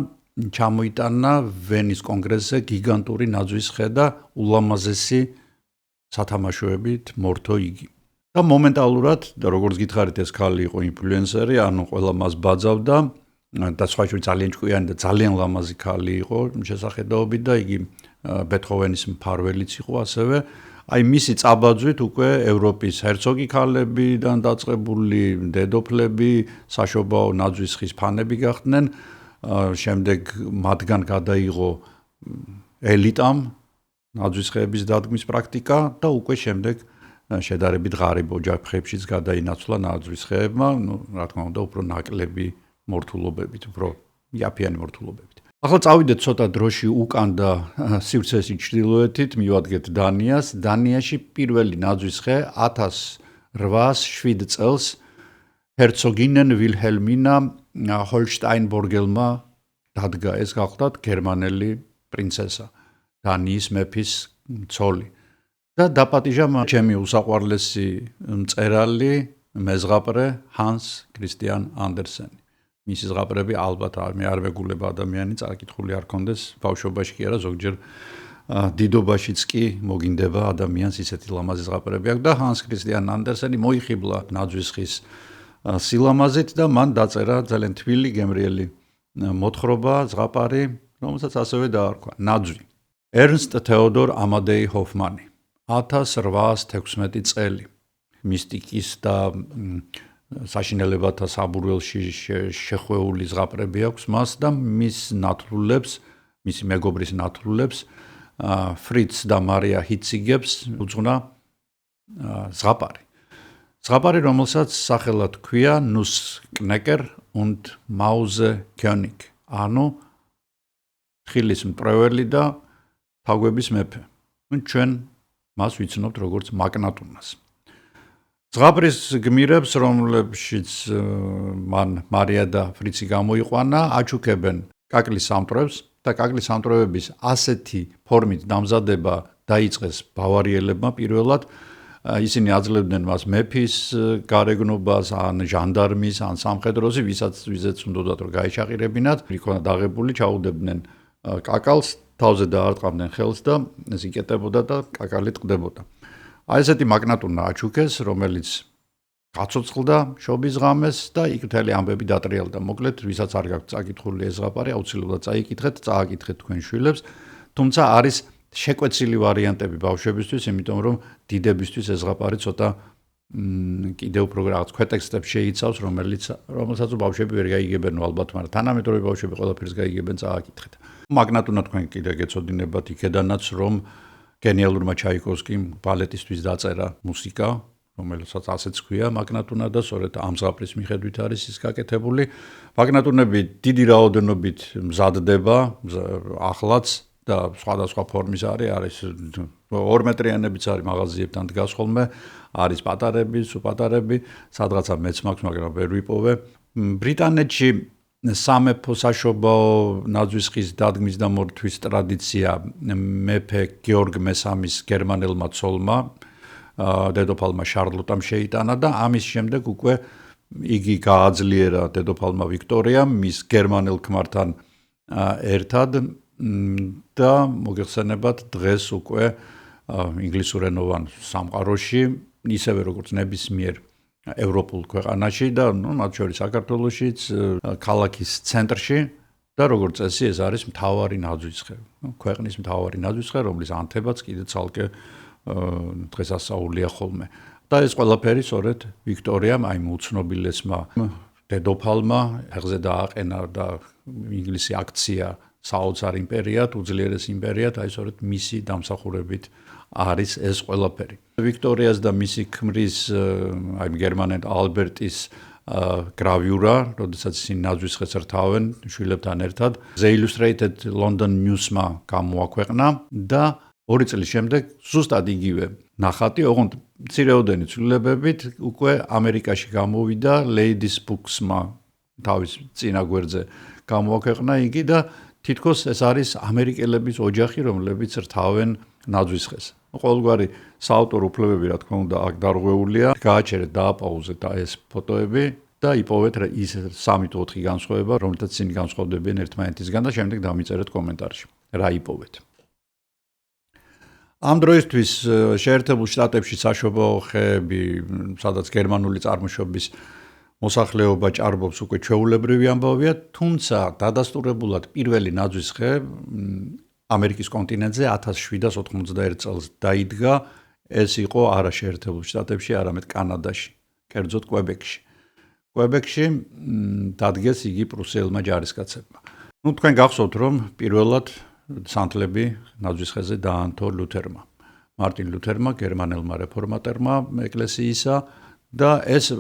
ჩამოიტანა ვენის კონგრესზე გიგანტური ნაძვისხე და ულამაზესი სათამაშოებით მორთო იგი. და მომენტალურად, და როგორც გითხარით, ეს ქალი იყო ინფლუენსერი, ანუ ყველა მას ბაძავდა და სხვა ძალიან ჭკვიანი და ძალიან ლამაზი ქალი იყო შესახედაობით და იგი ბეთჰოვენის მფარველიც იყო ასევე. აი მისი წაბაძვით უკვე ევროპის ჰერცოგი ქალებიდან დაწყებული დედოფლები, საშობაო ნაძვისხის ფანები გახდნენ. შემდეგ მათგან გადაიღო ელიტამ ნაძვისხეების დადგმის პრაქტიკა და უკვე შემდეგ შედარებით ღარიბ ოჯახებშიც გადაინაცვლა ნაძვისხეებმა, რა თქმა უნდა, უფრო ნაკლები მორთულობებით, უფრო იაფიანი მორთულობებით. ახლა წავიდეთ ცოტა დროში უკან და სივრცეში ჩრდილოეთით, მივადგეთ დანიას. დანიაში პირველი ნაძვისხე 1807 წელს ჰერცოგინენ ვილჰელმინა ჰოლშტაინბორგელმა დადგა, ეს გახლდათ გერმანელი პრინცესა, დანიის მეფის ცოლი. და დაპატიჟა ჩემი უსაყვარლესი მწერალი, მეზღაპრე ჰანს კრისტიან ანდერსენი. მისი ზღაპრები ალბათ მე არ ვეგულება ადამიანი წაკითხული არ კონდეს ბავშვობაში კი არა ზოგჯერ დიდობაშიც კი მოგინდება ადამიანს ისეთი ლამაზი ზღაპრები აქვს და ჰანს კრისტიან ანდერსენი მოიხიბლა ნაძვისხის სილამაზით და მან დაწერა ძალიან თბილი გემრიელი მოთხრობა, ზღაპარი, რომელსაც ასევე დაარქვა ნაძვი. ერნსტ თეოდორ ამადეი ჰოფმანი 1816 წელი მისტიკის და საშინელებათა საბურველში შეხვეული ზღაპრები აქვს მას და მის ნათლულებს, მისი მეგობრის ნათლულებს ფრიც და მარია ჰიციგებს უძღვნა ზღაპარი. ზღაპარი, რომელსაც სახელად ჰქვია Nussknacker und Mauskönig, ანუ ხილის მპრეველი და თაგვების მეფე. ჩვენ მას ვიცნობთ როგორც მაკნატუნას. ზღაპრის გმირებს, რომლებშიც მან მარია და ფრიცი გამოიყვანა, აჩუქებენ კაკლის სამტვრევს და კაკლის სამტვრევების ასეთი ფორმით დამზადება დაიწყეს ბავარიელებმა პირველად. ისინი აძლევდნენ მას მეფის გარეგნობას, ან ჟანდარმის, ან სამხედროსი, ვისაც უნდათ რომ გაეჩაყირებინათ, იქნა დაღებული, ჩაუდებდნენ კაკალს, თავზე დაარტყამდნენ ხელს და ეს იკეტებოდა და კაკალი ტყდებოდა. აი ესეთი მაკნატუნა აჩუქეს, რომელიც გაცოცხლდა შობის ღამეს და იქ მთელი ამბები დატრიალდა. მოკლედ, ვისაც არ გაქვთ წაკითხული ეს ზღაპარი, აუცილებლად წაიკითხეთ, წააკითხეთ თქვენ შვილებს, თუმცა არის შეკვეცილი ვარიანტები ბავშვებისთვის, იმიტომ რომ დიდებისთვის ეს ზღაპარი ცოტა კიდევ უფრო რაღაც ქვეტექსტებს შეიცავს, რომელსაც ბავშვები ვერ გაიგებენ ალბათ, მაგრამ თანამედროვე ბავშვები ყველაფერს გაიგებენ, წააკითხეთ. მაგნატუნა თქვენ კიდე გეცოდინებათ იქედანაც, რომ გენიალურმა ჩაიკოვსკიმ ბალეტისთვის დაწერა მუსიკა, რომელსაც ასეც ჰქვია მაგნატუნა და სწორედ ამ ზღაპრის მიხედვით არის ის გაკეთებული. მაგნატუნები დიდი რაოდენობით მზადდება, ახლაც და სხვადასხვა ფორმის არის 2 მეტრიანებიც არის მაღაზიებთან დგას ხოლმე, არის პატარები, სუპატარები, სადღაცა მეც მაქვს, მაგრამ ვერ ვიპოვე. ბრიტანეთში სამეფო საშობაო ნაძვის ხის დადგმის და მორთვის ტრადიცია მეფე გეორგ მესამის გერმანელმა ცოლმა, დედოფალმა შარლოტამ შეიტანა და ამის შემდეგ უკვე იგი გააძლიერა დედოფალმა ვიქტორიამ მის გერმანელ ქმართან ერთად და მოგეხსენებათ დღეს უკვე ინგლისურენოვან სამყაროში, ისევე როგორც ნებისმიერ ევროპულ ქვეყანაში და მათ შორის საქართველოშიც ქალაქის ცენტრში და როგორც წესი ეს არის მთავარი ნაძვისხე, ქვეყნის მთავარი ნაძვისხე, რომლის ანთებაც კიდე ცალკე დღესასწაულია ხოლმე. და ეს ყველაფერი სწორედ ვიქტორიამ, აი უცნობილესმა დედოფალმა ხზე დააყენა და ინგლისი აქცია საოცარ იმპერიად, უძლიერეს იმპერიად, აი სწორედ მისი დამსახურებით არის ეს ყველაფერი. ვიქტორიას და მისი ქმრის, აი გერმანელ ალბერტის გრავიურა, როდესაც ისინი ნაძვისხეს რთავენ შვილებთან ერთად, The Illustrated London News-მა გამოაქვეყნა და 2 წლის შემდეგ ზუსტად იგივე ნახატი, ოღონდ მცირეოდენი ცვლილებებით უკვე ამერიკაში გამოვიდა Ladies Books-მა თავის წინა გვერდზე გამოაქვეყნა იგი და თითქოს ეს არის ამერიკელების ოჯახი, რომლებიც რთავენ ნაძვისხეს. ყოველგვარი საავტორო უფლებები, რა თქმა უნდა, აქ დარღვეულია. გააჩერეთ, დააპაუზეთ ეს ფოტოები და იპოვეთ ის 3 თუ 4 განსხვავება, რომელთაც ისინი განსხვავდებიან ერთმანეთისგან და შემდეგ დამიწერეთ კომენტარში. რა იპოვეთ. ამ დროისთვის შეერთებულ შტატებში საშობაო ხეები, სადაც გერმანული წარმოშობის მოსახლეობა ჭარბობს უკვე ჩვეულებრივი ამბავია, თუმცა დადასტურებულად პირველი ნაძვის ხე ამერიკის კონტინენტზე 1791 წელს დაიდგა, ეს იყო არა შეერთებულ შტატებში, არამედ კანადაში, კერძოდ კვებეკში. კვებეკში დადგეს იგი პრუსიელმა ჯარისკაცებმა. თქვენ გახსოვთ, რომ პირველად სანთლები ნაძვის ხეზე დაანთო ლუთერმა. მარტინ ლუთერმა, გერმანელმა რეფორმატორმა ეკლესიისა და ეს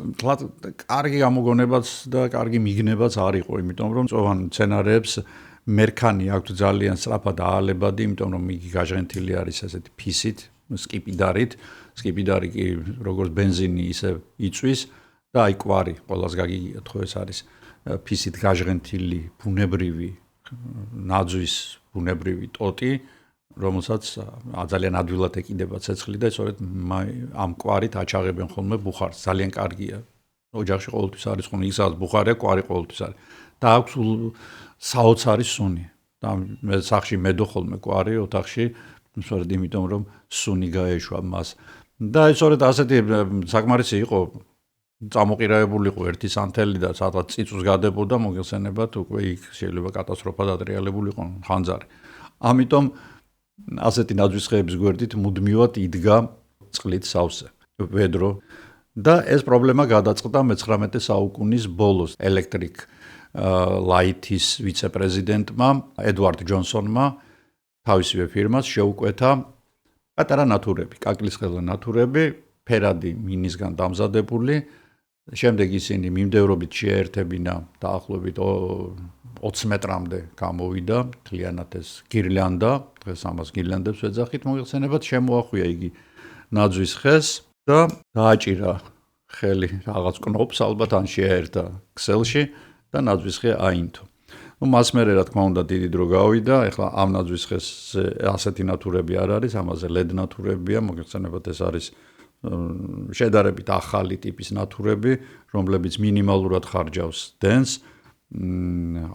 კარგი გამოგონებაც და კარგი მიგნებაც არ იყო, იმიტომ რომ წოვან მცენარეებს მერქანი აქვს ძალიან სწრაფად აალებადი, იმიტომ რომ იგი გაჟღენთილი არის ასეთი ფისით, სკიპიდარით. სკიპიდარი კი როგორც ბენზინი ისე იწვის და აი კვარი, ყველას გაგიგიათ ხო ეს არის ფისით გაჟღენთილი ბუნებრივი ნაძვის ბუნებრივი ტოტი, რომელსაც ძალიან ადვილად ეკიდება ცეცხლი და სწორედ ამ კვარით აჩაღებენ ხოლმე ბუხარს. ძალიან კარგია. ოჯახში ყოველთვის არის ხოლმე ისაც ბუხარია, კვარი ყოველთვის არის. და აქვს საოცარი სუნი. და მე სახში მედო ხოლმე კვარი ოთახში, სწორედ იმიტომ რომ სუნი გაეშვა მას. და სწორედ ასეთი საკმარისი იყო წამოყირაებულიყო ერთი სანთელი და სადღაც წიწვს გადებოდა მოგეხსენებათ უკვე იქ შეიძლება კატასტროფა დატრიალებულიყო ხანძარი. ამიტომ ასეთი ნაძვისხეების გვერდით მუდმივად იდგა წყლით სავსე ვედრო და ეს პრობლემა გადაწყდა მე-19 საუკუნის ბოლოს ელექტრიკ ლაითის ვიცე-პრეზიდენტმა ედვარდ ჯონსონმა თავისივე ფირმას შეუკვეთა პატარა ნათურები, კაკლისხეზე ნათურები, ფერადი მინისგან დამზადებული. შემდეგ ისინი მიმდევრობით შეერთებინა დაახლოებით 20 მეტრამდე გამოვიდა, მთლიანად ეს გირლიანდა, დღეს ამას გირლიანდებს ვეძახით, მოგეხსენებათ, შემოახვია იგი ნაძვის ხეს და დააჭირა ხელი რაღაც კნოპს, ალბათ ან შეერთა ქსელში და ნაძვის ხე აინთო. მას მერე რა თქმა უნდა დიდი დრო გავიდა, ეხლა ამ ნაძვის ხეს ასეთი ნათურები არ არის, ამაზე LED ნათურებია, მოგეხსენებათ ეს არის შედარებით ახალი ტიპის ნათურები, რომლებიც მინიმალურად ხარჯავს დენს,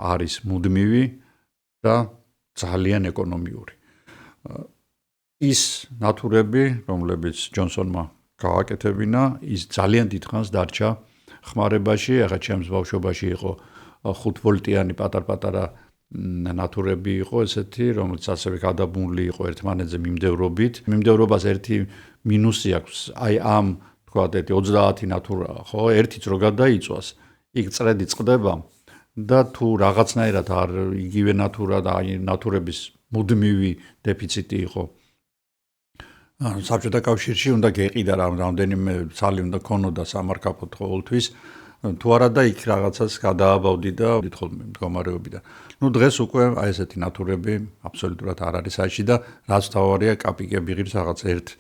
არის მუდმივი და ძალიან ეკონომიური. ის ნათურები, რომლებიც ჯონსონმა გააკეთებინა, ის ძალიან დიდხანს დარჩა ხმარებაში, ახლა ჩემს ბავშვობაში იყო 5 ვოლტიანი პატარ-პატარა ნათურები იყო ესეთი, რომელიც ასევე გადაბმული იყო ერთმანეთზე მიმდევრობით. მიმდევრობას ერთი მინუსი აქვს, აი ამ თქვათ 30 ნათურაა, ხო, ერთიც რო გადაიწვას, იქ წრედი წყდება და თუ რაღაცნაირად არ იგივე ნათურა და აი ნათურების მუდმივი დეფიციტი იყო საბჭოთა კავშირში უნდა გეყიდა რამდენიმე ცალი უნდა ქონოდა სამარკაფოდ ყოველთვის თუ არა და იქ რაღაცას გადააბავდიდა ხოლმე მდგომარეობიდან. ნუ დღეს უკვე აი ესეთი ნათურები აბსოლუტურად არ არის საჭი და რაც თავარია კაპიკები ღირს რაღაც 1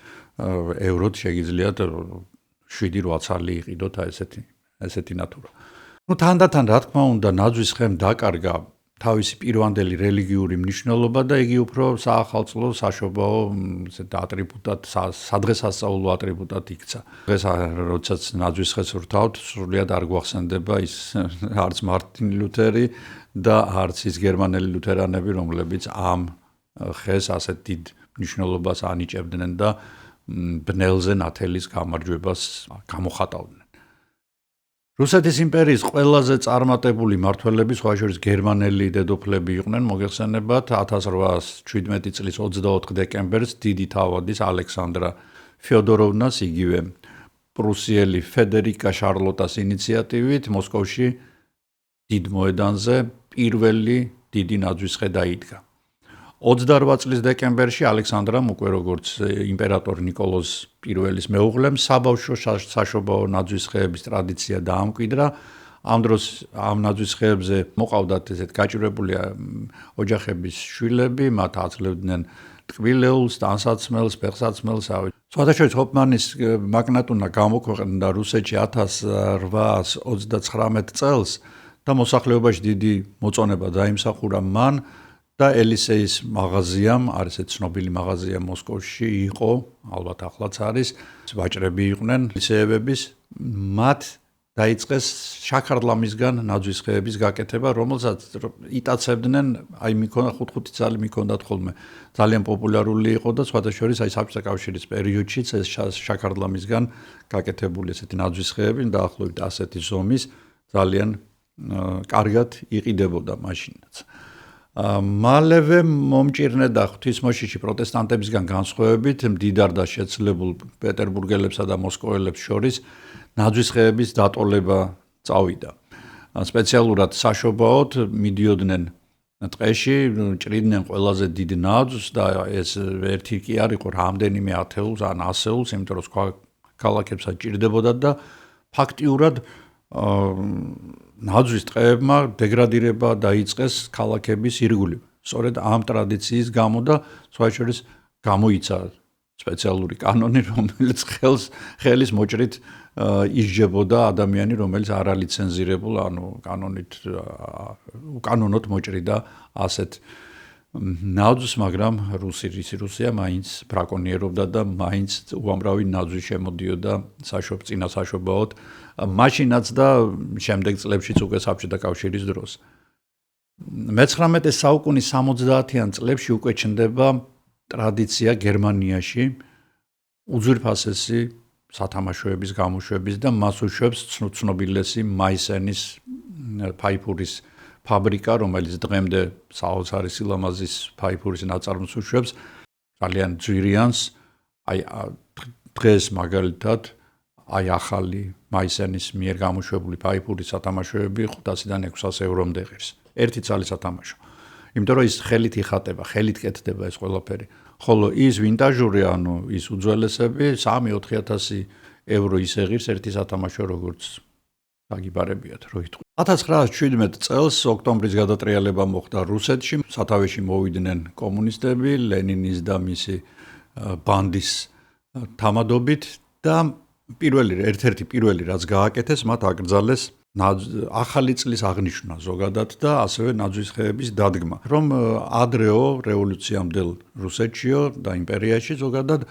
ევროთ შეგიძლიათ 7-8 ცალი იყიდოთ აი ესეთი ნათურა. ნუ თანდათან რა თქმა უნდა ნაძვის ხემ დაკარგა თავისი პირვანდელი რელიგიური მნიშვნელობა და იგი უფრო საახალწლო საშობაო ატრიბუტად სადღესასწაულო ატრიბუტად იქცა. დღეს როდესაც ნაძვის ხეს ვრთავთ, სრულიად არ გვახსენდება ის არც მარტინ ლუთერი და არც ის გერმანელი ლუთერანები, რომლებიც ამ ხეს ასეთ დიდ მნიშვნელობას ანიჭებდნენ და ბნელზე ნათელის გამარჯვებას გამოხატავდნენ. რუსეთის იმპერიის ყველაზე წარმატებული მმართველები, სხვა შორის გერმანელი დედოფლები იყვნენ, მოგეხსენებათ 1817 წლის 24 დეკემბერს დიდი თავადის ალექსანდრა ფეოდოროვნას იგივე პრუსიელი ფედერიკა შარლოტას ინიციატივით მოსკოვში დიდ მოედანზე პირველი დიდი ნაძვისხე დაიდგა. 28 წლის დეკემბერში ალექსანდრამ უკვე როგორც იმპერატორ ნიკოლოზ პირველის მეუღლემ საბავშვო საშობაო ნაძვისხეების ტრადიცია დაამკვიდრა. ამ დროს ამ ნაძვისხეებზე მოყავდათ ესეთ გაჭირვებული ოჯახების შვილები, მათ აძლევდნენ ტკბილეულს, ტანსაცმელს, ფეხსაცმელს. სხვადასხვა ჰოფმანის მაგნატუნა გამოქვეყნდა რუსეთში 1839 წელს და მოსახლეობაში დიდი მოწონება დაიმსახურა მან. და ელისეის მაღაზიამ, არის ეს ცნობილი მაღაზია მოსკოვში იყო, ალბათ ახლაც არის, ვაჭრები იყვნენ ელისეევების, მათ დაიწყეს შაქარლამისგან ნაძვისხეების გაკეთება, რომელსაც იტაცებდნენ, აი მიქონდა 5-5 წელი მიქონდათ ხოლმე. ძალიან პოპულარული იყო და სხვადასხვა შორის აი საბჭოთა კავშირის პერიოდშიც ეს შაქარლამისგან გაკეთებული ესეთი ნაძვისხეები დაახლოებით ასეთი ზომის ძალიან კარგად იყიდებოდა მაშინაც. მალევე მომჭირნედა ღვთისმოშიში პროტესტანტებისგან განსხვავებით მდიდარ და შეცვლებულ პეტერბურგელებსა და მოსკოველებს შორის ნაძვისხეების დატოლება წავიდა. სპეციალურად საშობაოდ მიდიოდნენ ტყეში, ჭრიდნენ ყველაზე დიდ ნაძვს და ეს ერთი კი არ იყო, რამდენიმე ათეულს ან ასეულს, იმიტომ რომ სხვა ქალაქებსაც ჭირდებოდა და ფაქტიურად ნაძვის ტყეებმა დეგრადირება დაიწყეს ქალაქების ირგვლივ. სწორედ ამ ტრადიციის გამო და სხვა შორის გამოიცა სპეციალური კანონი, რომელიც ხელის მოჭრით ისჯებოდა ადამიანი, რომელიც არ ალიცენზირებულ, ანუ კანონით უკანონოდ მოჭრიდა ასეთ ნაძვს, მაგრამ რუსია მაინც ბრაკონიერობდა და მაინც უამრავი ნაძვი შემოდიოდა წინა საშობაოდ. მაშინაც და შემდეგ წლებშიც უკვე საბჭოთა კავშირის დროს. მე-19 საუკუნის 70-იან წლებში უკვე ჩნდება ტრადიცია გერმანიაში უძვირფასესი სათამაშოების გამოშვების და მას უშვებს ცნობილესი მაისენის ფაიფურის ფაბრიკა, რომელიც დღემდე საოცარი სილამაზის ფაიფურის ნაწარმს უშვებს, ძალიან ძვირიანს, აი დღეს მაგალითად აი ახალი მაისენის მიერ გამოშვებული ფაიფურის სათამაშოები 500-დან 600 ევრომდე ღირს. ერთი ცალი სათამაშო. იმიტომ რომ ის ხელით იხატება, ხელით კეთდება ეს ყველაფერი. ხოლო ის ვინტაჟური, ანუ ის უძველესები 3-4 евро ისე ღირს ერთი სათამაშო, როგორც დაგიბარებიათ, რო იტყვი. 1917 წელს ოქტომბრის გადატრიალება მოხდა რუსეთში, სათავეში მოვიდნენ კომუნისტები, ლენინის და მისი ბანდის თამადობით და ერთ-ერთი პირველი რაც გააკეთეს, მათ აკრძალეს ახალი წლის აღნიშვნა ზოგადად და ასევე ნაძვის ხეების დადგმა, რომ ადრეო რევოლუციამდელ რუსეთშიო და იმპერიაში ზოგადად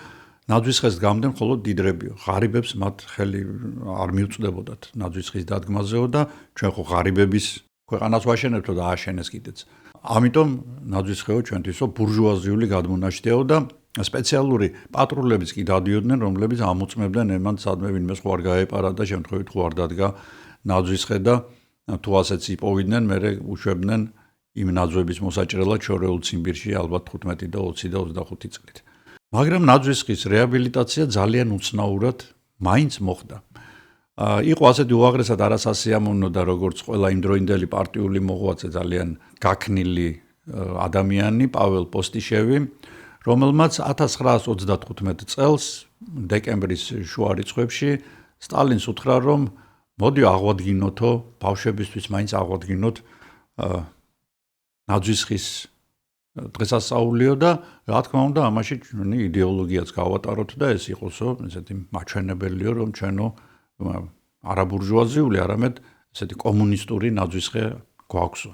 ნაძვის ხეს დგამდნენ მხოლოდ დიდრებიო. ღარიბებს მათ ხელი არ მიუწვდებოდათ ნაძვის ხის დადგმაზეო და ჩვენ ხო ღარიბების ქვეყანას ვაშენებთო და ააშენეს კიდეც. ამიტომ ნაძვის ხეო ჩვენთვისო ბურჟუაზიული გადმონაშთეო და სპეციალური პატრულებიც კი დადიოდნენ, რომლებიც ამოწმებდნენ ემან სადმე ვინმე სხვა არ გაეპარა და შემთხვევით ხო არ დადგა ნაძვის ხე და თუ ასეც იპოვიდნენ, მერე უშვებდნენ იმ ნაძვების მოსაჭრელად შორეულ ციმბირში ალბათ 15 და 20 და 25 წლით. მაგრამ ნაძვის ხის რეაბილიტაცია ძალიან უცნაურად მაინც მოხდა. იყო ასეთი უაღრესად არასასიამოვნო და როგორც ყველა იმდროინდელი პარტიული მოღვაწე ძალიან გაქნილი ადამიანი პაվել პოსტიშევი, რომელმაც 1935 წელს დეკემბრის შუა რიცხვებში სტალინს უთხრა, რომ მოდი აღვადგინოთო, ბავშვებისთვის მაინც აღვადგინოთ ნაძვის ხის დღესასწაულიო და რა თქმა უნდა ამაში ჩვენი იდეოლოგიაც გავატაროთ და ეს იყოსო ესეთი მაჩვენებელიო, რომ ჩვენო არაბურჟუაზიული, არამედ ესეთი კომუნისტური ნაძვის ხე გვაქვსო.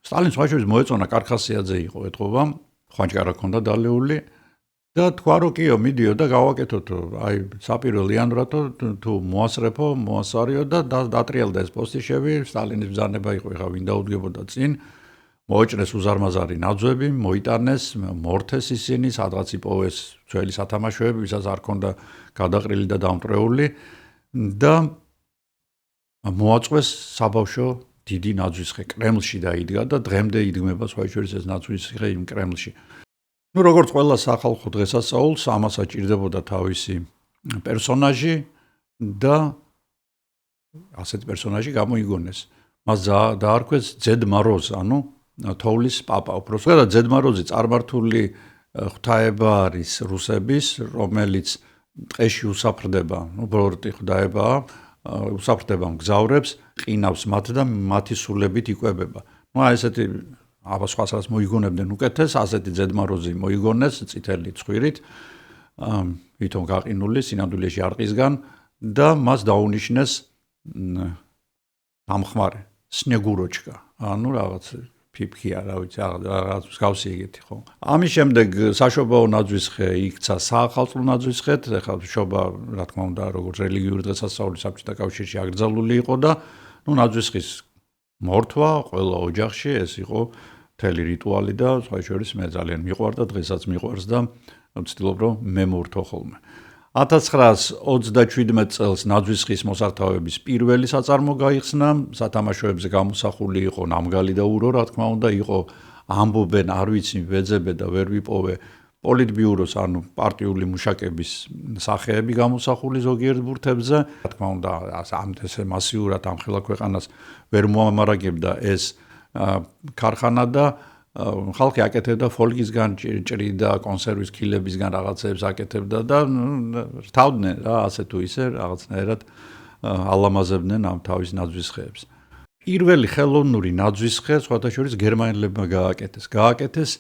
სტალინს ბავშვებს მოეწონა კარხასიაძე იყო ეთყობა, ხვანჭკარა ქონდა დალეული და თქვა რომ კიო მიდიო და გავაკეთოთო, აი საპირველ იანვრათო თუ მოასრეფო, მოასარიო და დატრიალდა ეს პოსტიშევი, სტალინის ბრძანება იყო, ეხა ვინ დაუდგებოდა წინ. მოეჭრეს უზარმაზარი ნაძვები, მოიტანეს, მორთეს ისინი, სადღაც იპოვეს ძველი სათამაშოები, ვისაც არ ქონდა გადაყრილი და დამტრეული და მოაწყვეს საბავშვო დიდი ნაძვის ხე კრემლში დაიდგა და დღემდე იდგმება სხვა შორის ეს ნაძვის ხე იმ კრემლში. ნუ როგორც ყველა სახალხო დღესასწაულს, ამას აჭირდებოდა თავისი პერსონაჟი და ასეთ პერსონაჟი გამოიგონეს. მას დაარქვეს ძედ მაროზ, ანუ თოვლის პაპა. უფრო სწორად ძედ მაროზი წარმართული ღვთაება არის რუსების, რომელიც ტყეში უსაფრდება, ბოროტი ღვთაებაა, უსაფრდება მგზავრებს, ყინავს მათ და მათი სულებით იკვებება. ნუ აი ესეთი სხვასაც მოიგონებდნენ უკეთეს, ასეთი ძედ მაროზი მოიგონეს წითელი ცხვირით, ვითომ გაყინული სინამდვილეში არყისგან და მას დაუნიშნეს დამხმარე სნეგუროჩკა, ანუ რაღაც ფიფქია, რა ვიცი, რაღაც მსგავსი ეგეთი ხო. ამის შემდეგ საშობაო ნაძვის ხე იქცა საახალწლო ნაძვის ხეთ, ეხლა შობა, რა თქმა უნდა, როგორც რელიგიური დღესასწაული საბჭოთა კავშირში აკრძალული იყო და ნუ ნაძვის ხის მორთვა ყველა ოჯახში ეს იყო მთელი რიტუალი და სხვა შორის მე ძალიან მიყვარდა, დღესაც მიყვარს და ვცდილობ რომ მე მოვრთო ხოლმე. 1927 წელს ნაძვის ხის მოსართავების პირველი საწარმო გაიხსნა, სათამაშოებზე გამოსახული იყო ნამგალი და ურო, რა თქმა უნდა, იყო ამბობენ, არ ვიცი, ვეძებე და ვერ ვიპოვე პოლიტბიუროს, ანუ პარტიული მუშაკების სახეები გამოსახული ზოგიერთ ბურთებზე. რა თქმა უნდა, ამ ესე მასიურად ამხელა ქვეყანას ვერ მოამარაგებდა ეს ქარხანა და ხალხი აკეთებდა ფოლკისგან, ჭრიდა, კონსერვის ქილებისგან რაღაცებს აკეთებდა და რთავდნენ რა, ასე თუ ისე რაღაცნაირად ალამაზებდნენ ამ თავის ნაძვის ხეებს. პირველი ხელოვნური ნაძვის ხე სხვათა შორის გერმანელებმა გააკეთეს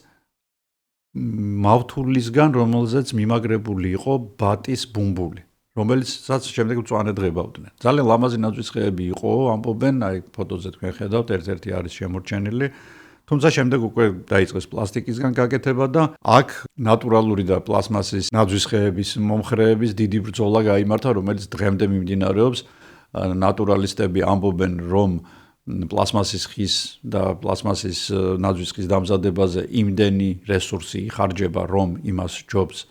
მავთულისგან, რომელზეც მიმაგრებული იყო ბატის ბუმბული, რომელიცაც შემდეგ მწვანე დღებავდნენ. ძალიან ლამაზი ნაძვის ხეები იყო, ამბობენ, აი ფოტოზე თქვენ ხედავთ, ერთ-ერთი არის შემორჩენილი. თუმცა შემდეგ უკვე დაიწყეს პლასტიკისგან გაკეთება და აქ ნატურალური და პლასმასის ნაძვის ხეების მომხრეების დიდი ბრძოლა გაიმართა, რომელიც დღემდე მიმდინარეობს. ნატურალისტები ამბობენ, რომ პლასმასის ხის და პლასმასის ნაძვის ხის დამზადებაზე იმდენი რესურსი იხარჯება, რომ იმას ჯობს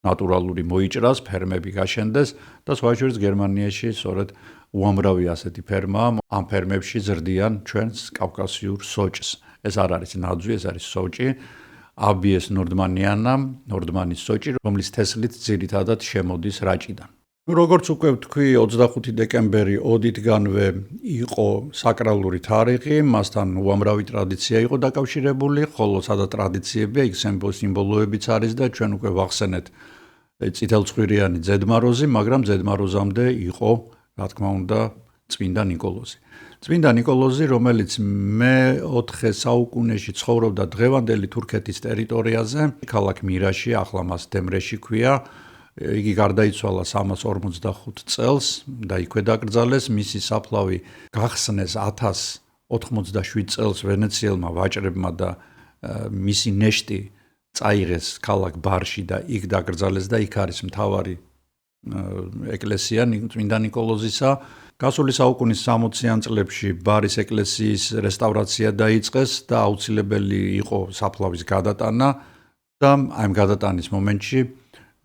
ნატურალური მოიჭრას, ფერმები გაშენდეს და სხვა შორის გერმანიაში სწორედ უამრავი ასეთი ფერმაა. ამ ფერმებში ზრდიან ჩვენს კავკასიურ სოჭს. ეს არ არის ნაძვი, ეს არის სოჭი. ABS ნორდმანის სოჭი, რომლის თესლით ძირითადად შემოდის რაჭიდან. როგორც უკვე ვთქვი, 25 დეკემბერი ოდითგანვე იყო საკრალური თარიღი, მასთან უამრავი ტრადიცია იყო დაკავშირებული, ხოლო სადაც ტრადიციებია, იქ სიმბოლოებიც არის და ჩვენ უკვე ვახსენეთ წითელცხვირიანი ძედმაროზი, მაგრამ ძედმაროზამდე იყო, რა თქმა უნდა, წმინდა ნიკოლოზი. წმინდა ნიკოლოზი, რომელიც მე-4 საუკუნეში ცხოვრობდა დღევანდელი თურქეთის ტერიტორიაზე, ქალაქ მირაში, ახლა მას დემრეში ქვია. იგი გარდაიცვალა 345 წელს და იქვე დაკრძალეს. მისი საფლავი გახსნეს 1087 წელს ვენეციელმა ვაჭრებმა და მისი ნეშტი წაიღეს ქალაქ ბარში და იქ დაკრძალეს და იქ არის მთავარი ეკლესია წმინდა ნიკოლოზისა. გასული საუკუნის 60-იან წლებში ბარის ეკლესიის რესტავრაცია დაიწყეს და აუცილებელი იყო საფლავის გადატანა და ამ გადატანის მომენტში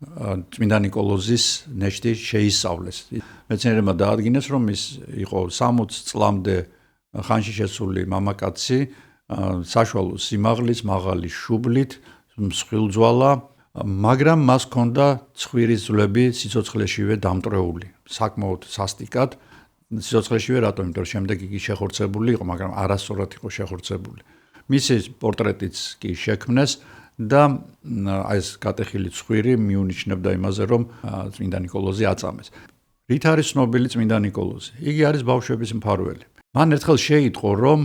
წმინდა ნიკოლოზის ნეშტი შეისწავლეს. მეცნიერებმა დაადგინეს, რომ ის იყო 60 წლამდე ხანში შესული მამაკაცი, საშუალო სიმაღლის, მაღალი შუბლით, მსხვილძვალა, მაგრამ მას ჰქონდა ცხვირის ძვლები სიცოცხლეშივე დამტვრეული, საკმაოდ სასტიკად. სიცოცხლეშივე რატომ? იმიტომ რომ შემდეგ იგი შეხორცებული იყო, მაგრამ არასწორად იყო შეხორცებული. მისი პორტრეტიც კი შექმნეს და ეს გატეხილი ცხვირი მიუნიშნებდა იმაზე, რომ წმინდა ნიკოლოზი აწამეს. რით არის ცნობილი წმინდა ნიკოლოზი? იგი არის ბავშვების მფარველი. მან ერთხელ შეიტყო, რომ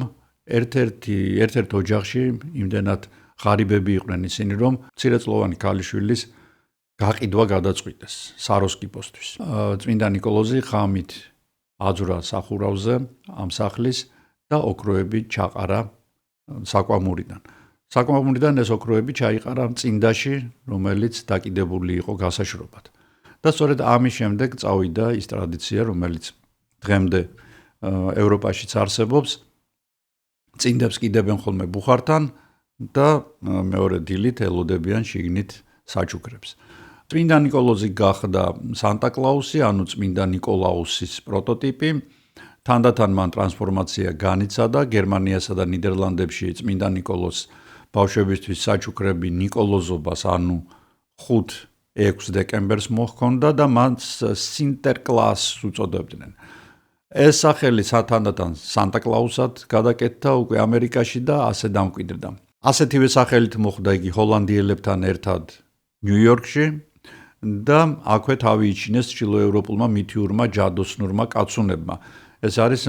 ერთ-ერთ ოჯახში იმდენად ღარიბები იყვნენ ისინი, რომ მცირეწლოვანი ქალიშვილის გაყიდვა გადაწყვიტეს საროსკიპოსთვის. წმინდა ნიკოლოზი ღამით აძვრა სახურავზე ამ სახლის და ოქროები ჩაყარა საკვამურიდან. საკვამურიდან ეს ოქროები ჩაიყარა წინდაში, რომელიც დაკიდებული იყო გასაშრობად. და სწორედ ამის შემდეგ წავიდა ის ტრადიცია, რომელიც დღემდე ევროპაშიც არსებობს. წინდებს კიდებენ ხოლმე ბუხართან და მეორე დილით ელოდებიან შიგნით საჩუქრებს. წმინდა ნიკოლოზი გახდა სანტა-კლაუსი, ანუ წმინდა ნიკოლაუსის პროტოტიპი. თანდათან მან ტრანსფორმაცია განიცადა გერმანიასა და ნიდერლანდებში წმინდა ნიკოლოზს ბავშვებისთვის საჩუქრები ნიკოლოზობას, ანუ 5-6 დეკემბერს მოჰქონდა და მას სინტერკლასს უწოდებდნენ. ეს სახელი თანდათან სანტა-კლაუსად გადაკეთდა უკვე ამერიკაში და ასე დამკვიდრდა. ასეთივე სახელით მოხვდა იგი ჰოლანდიელებთან ერთად ნიუ-იორკში და აქვე თავი იჩინეს ჩრდილოევროპულმა მითიურმა ჯადოსნურმა კაცუნებმა. ეს არის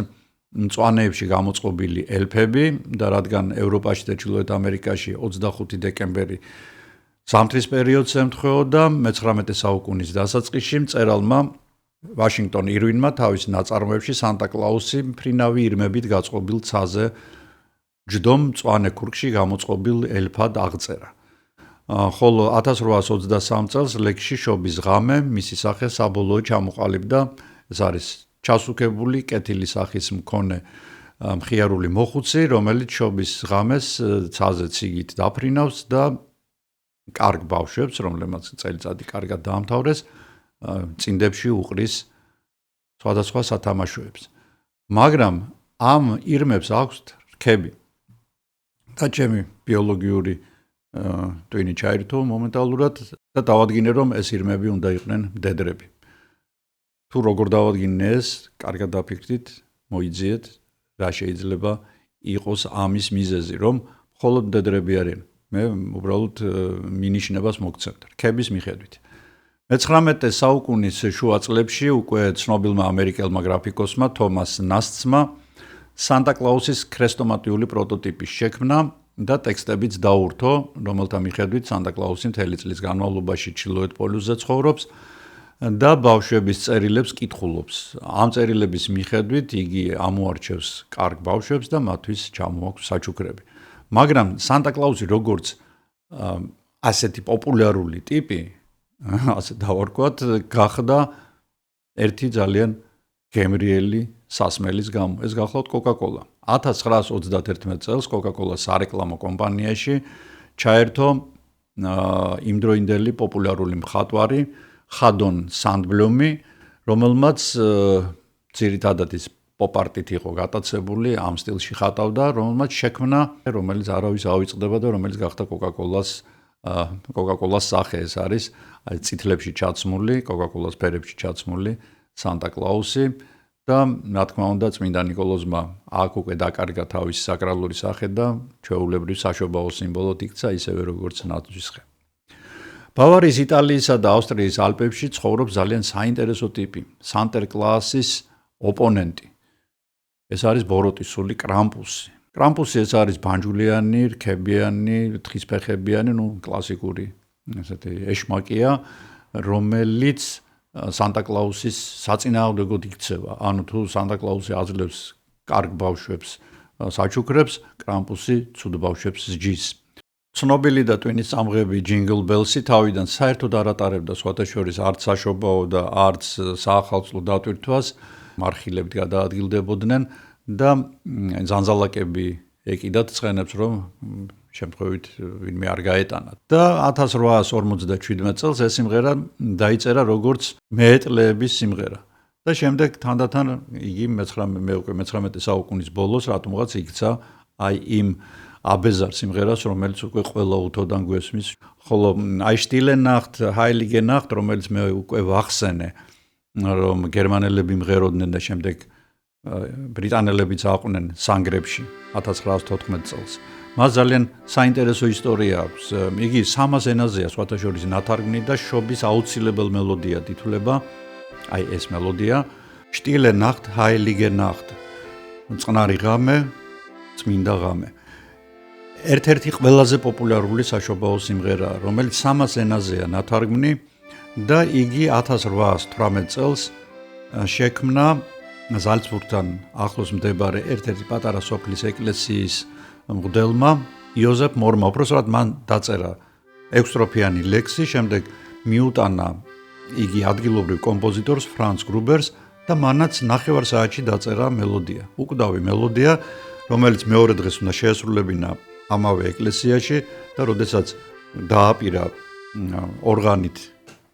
მწვანეებში გამოწყობილი ელფები და რადგან ევროპაში და ჩრდილოეთ ამერიკაში 25 დეკემბერი ზამთრის პერიოდს ემთხვეოდა, მე-19 საუკუნის დასაწყისში მწერალმა ვაშინგტონ ირვინმა თავის ნაწარმოებში სანტა-კლაუსი მფრინავი ირმებით გაწყობილ ცაზე ჯდომ მწვანე ქურქში გამოწყობილ ელფად აღწერა. ხოლო 1823 წელს ლექსში შობის ღამე მისი სახე საბოლოოდ ჩამოყალიბდა. ეს არის ჩასუქებული კეთილი სახის მქონე მხიარული მოხუცი, რომელიც შობის ღამეს ცაზე ციგით დაფრინავს და კარგ ბავშვებს, რომლებმაც წელიწადი კარგად დაამთავრეს, წინდებში უყრის სხვადასხვა სათამაშოებს. მაგრამ ამ ირმებს აქვთ რქები. და ჩემი ბიოლოგიური ტვინი ჩაირთო მომენტალურად და დავადგინე, რომ ეს ირმები უნდა იყვნენ მდედრები. თუ როგორ დავადგინე ეს, კარგად დაფიქრდით, მოიძიეთ, რა შეიძლება იყოს ამის მიზეზი, რომ მხოლოდ მდედრები არიან. მე უბრალოდ მინიშნებას მოგცემთ რქების მიხედვით. მე-19 საუკუნის შუა წლებში უკვე ცნობილმა ამერიკელმა გრაფიკოსმა თომას ნასცმა სანტა-კლაუსის ქრესტომატიული პროტოტიპი შექმნა და ტექსტებიც დაურთო, რომელთა მიხედვით სანტა-კლაუსი მთელი წლის განმავლობაში ჩრდილოეთ პოლუსზე ცხოვრობს და ბავშვების წერილებს კითხულობს. ამ წერილების მიხედვით იგი ამოარჩევს კარგ ბავშვებს და მათთვის ჩამოაქვს საჩუქრები. მაგრამ სანტა-კლაუსი როგორც ასეთი პოპულარული ტიპი, ასე დავარქვათ, გახდა ერთი ძალიან გემრიელი სასმელის გამო. ეს გახლავთ კოკა-კოლა. 1931 წელს კოკა-კოლას სარეკლამო კომპანიაში ჩაერთო იმდროინდელი პოპულარული მხატვარი ხადონ სანდბლუმი, რომელმაც ძირითადად ის პოპ-არტით იყო გატაცებული, ამ სტილში ხატავდა, რომელმაც შექმნა, რომელიც არავის ავიწყდება და რომელიც გახდა კოკაკოლას სახე ეს არის, აი წითლებში ჩაცმული, კოკაკოლას ფერებში ჩაცმული სანტა კლაუსი და რა თქმა უნდა წმინდა ნიკოლოზმა აქ უკვე დაკარგა თავისი საკრალური სახე და ჩვეულებრივ საშობაო სიმბოლოდ იქცა ისევე როგორც ნაძვისხე. ბავარიის, იტალიისა და ავსტრიის ალპებში ცხოვრობს ძალიან საინტერესო ტიპი, სანტერკლასის ოპონენტი. ეს არის ბოროტისული კრამპუსი. კრამპუსი ეს არის ბანჯულიანი, რქებიანი, თხისფეხებიანი, კლასიკური ესეთი ეშმაკია, რომელიც სანტა კლაუსის საწინააღმდეგოდ იქცევა. ანუ თუ სანტა კლაუსი აძლევს კარგ ბავშვებს საჩუქრებს, კრამპუსი ცუდ ბავშვებს სჯის. ცნობილი და ტვინის წამღები ჯინგლ ბელსი თავიდან საერთოდ არ ატარებდა სხვათა შორის არც საშობაო და არც საახალწლო დატვირთვას, მარხილებით გადაადგილდებოდნენ და ზანზალაკები ეკიდათ ცხენებს, რომ შემთხვევით ვინმე არ გაეტანათ. და 1857 წელს ეს სიმღერა დაიწერა როგორც მეეტლეების სიმღერა. და შემდეგ თანდათან იგი 19 საუკუნის ბოლოს რატომღაც იქცა აი იმ აბეზარ სიმღერას, რომელიც უკვე ყველა უთოდან გვესმის, ხოლო აი Stille Nacht, Heilige Nacht, რომელიც მე უკვე ვახსენე, რომ გერმანელები მღეროდნენ და შემდეგ ბრიტანელებიც აყვნენ სანგრებში 1914 წელს. მას ძალიან საინტერესო ისტორია აქვს. იგი 300 ენაზეა სხვათა შორის ნათარგმნი და შობის აუცილებელ მელოდიად ითვლება. აი ეს მელოდია Stille Nacht, Heilige Nacht. წყნარი ღამე, წმინდა ღამე. ერთ-ერთი ყველაზე პოპულარული საშობაო სიმღერაა, რომელიც 300 ენაზეა ნათარგმნი და იგი 1818 წელს შექმნა ზალცბურგთან ახლოს მდებარე ერთ-ერთი პატარა სოფლის ეკლესიის მღვდელმა იოზეფ მორმა, უბრალოდ მან დაწერა 6 სტროფიანი ლექსი, შემდეგ მიუტანა იგი ადგილობრივ კომპოზიტორს ფრანც გრუბერს და მანაც 9 საათში დაწერა მელოდია. უკვდავი მელოდია, რომელიც მეორე დღეს უნდა შეესრულებინა ამავე ეკლესიაში და როდესაც დააპირა ორღანით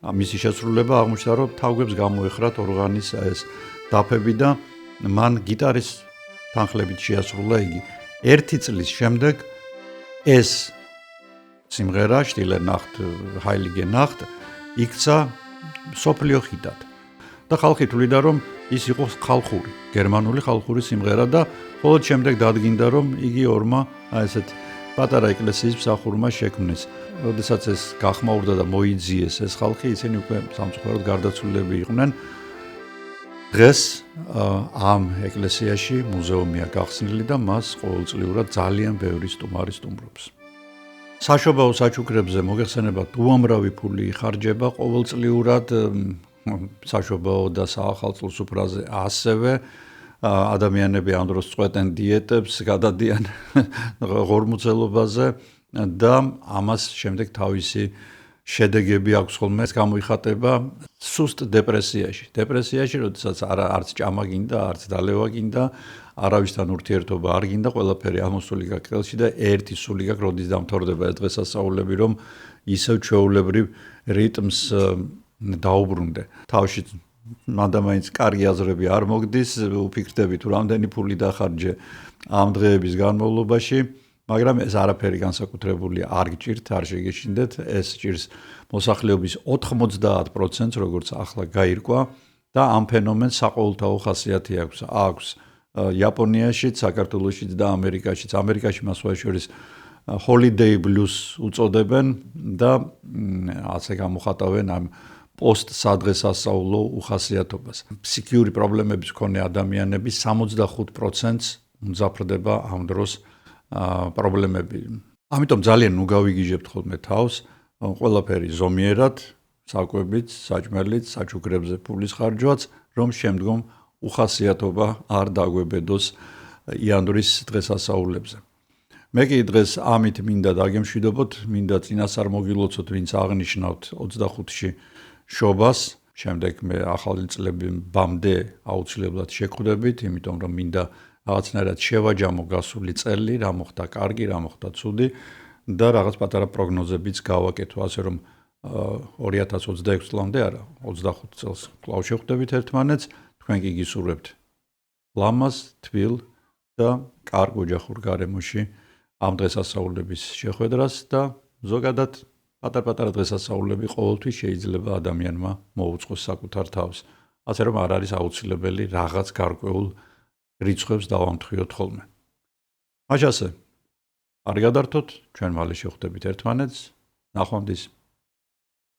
მისი შესრულება, აღმოჩნდა, რომ თავგვებს გამოეხრათ ორღანის ეს დაფები და მან გიტარის თანხლებით შეასრულა იგი. 1 წლის შემდეგ ეს სიმღერა Stille Nacht, Heilige Nacht იქცა სოფლიო ხიდად. და ხალხი თვლიდა, რომ ის იყო ხალხური, გერმანული ხალხური სიმღერა და მხოლოდ შემდეგ დადგინდა, რომ იგი ორმა ესეთ პატარა ეკლესიის მსახურმა შექმნეს. როდესაც ეს გახმაურდა და მოიძიეს ეს ხალხი, ისინი უკვე სამწუხაროდ გარდაცვლილები იყვნენ. დღეს ამ ეკლესიაში მუზეუმია გახსნილი და მას ყოველწლიურად ძალიან ბევრი სტუმარი სტუმრობს. საშობაო საჩუქრებზე მოგეხსენებათ უამრავი ფული იხარჯება ყოველწლიურად საშობაო და საახალწლო სუფრაზე ასევე ადამიანები ამ დროს წვეტენ დიეტებს, გადადიან ღორმუცელობაზე და ამას შემდეგ თავისი შედეგები აქვს ხოლმე, ეს გამოიხატება სუსტ დეპრესიაში. დეპრესიაში, როდესაც არც ჭამა გინდა, არც დალევა გინდა, არავისთან ურთიერთობა არ გინდა, ყველაფერი ამოსული გაქვს ხელში და ერთი სული გაქვს, როდის დამთავრდება ეს დღესასწაულები, რომ ისევ ჩვეულებრივ რიტმს დაუბრუნდე. თავში მანდამაინც კარგი აზრები არ მოგდის, უფიქრდები თუ რამდენი ფული დახარჯე ამ დღეების განმავლობაში, მაგრამ ეს არაფერი განსაკუთრებული არ გჭირთ, არ შეგეშინდეთ, ეს ჭირს მოსახლეობის 90%, როგორც ახლა გაირკვა და ამ ფენომენს საყოველთაო ხასიათი აქვს. აქვს იაპონიაშიც, საქართველოშიც და ამერიკაშიც. ამერიკაში მას შორის holiday blues უწოდებენ და ასე გამოხატავენ ამ post სადღესასწაულო უხასიათობას. ფსიქიური პრობლემების მქონე ადამიანები 65%-ს მძაფრდება ამ დროს პრობლემები. ამიტომ ძალიან უგავიგიჟებთ ხოლმე თავს, ყველაფერი ზომიერად, საკვებით, საჭმელით, საჩუქრებზე ფულის ხარჯვაც, რომ შემდგომ უხასიათობა არ დაგვებედოს იანვრის დღესასწაულებზე. მე კი დღეს ამით მინდა დაგემშვიდობოთ, მინდა წინასწარ მოგილოცოთ, ვინც აღნიშნავთ 25-ში შობას, შემდეგ მე ახალი წლებამდე აუცილებლად შეგხვდებით, იმიტომ რომ მინდა რაღაცნაირად შევაჯამო გასული წელი, რა მოხდა კარგი, რა მოხდა ცუდი და რაღაც პატარა პროგნოზებიც გავაკეთო, ასე რომ 2026 წლამდე არა, 25 წელს კვლავ შევხვდებით ერთმანეთს, თქვენ კი გისურვებთ ლამაზ, თბილ და კარგ ოჯახურ გარემოში ამ დღესასწაულების შეხვედრას და ზოგადად პატარ-პატარა დღესასწაულები ყოველთვის შეიძლება ადამიანმა მოუწყოს საკუთარ თავს. ასე რომ არ არის აუცილებელი რაღაც გარკვეულ რიცხვებს დავამთხვიოთ ხოლმე. მაშასე არ გადართოთ, ჩვენ მალე შევხვდებით ერთმანეთს. ნახვამდის.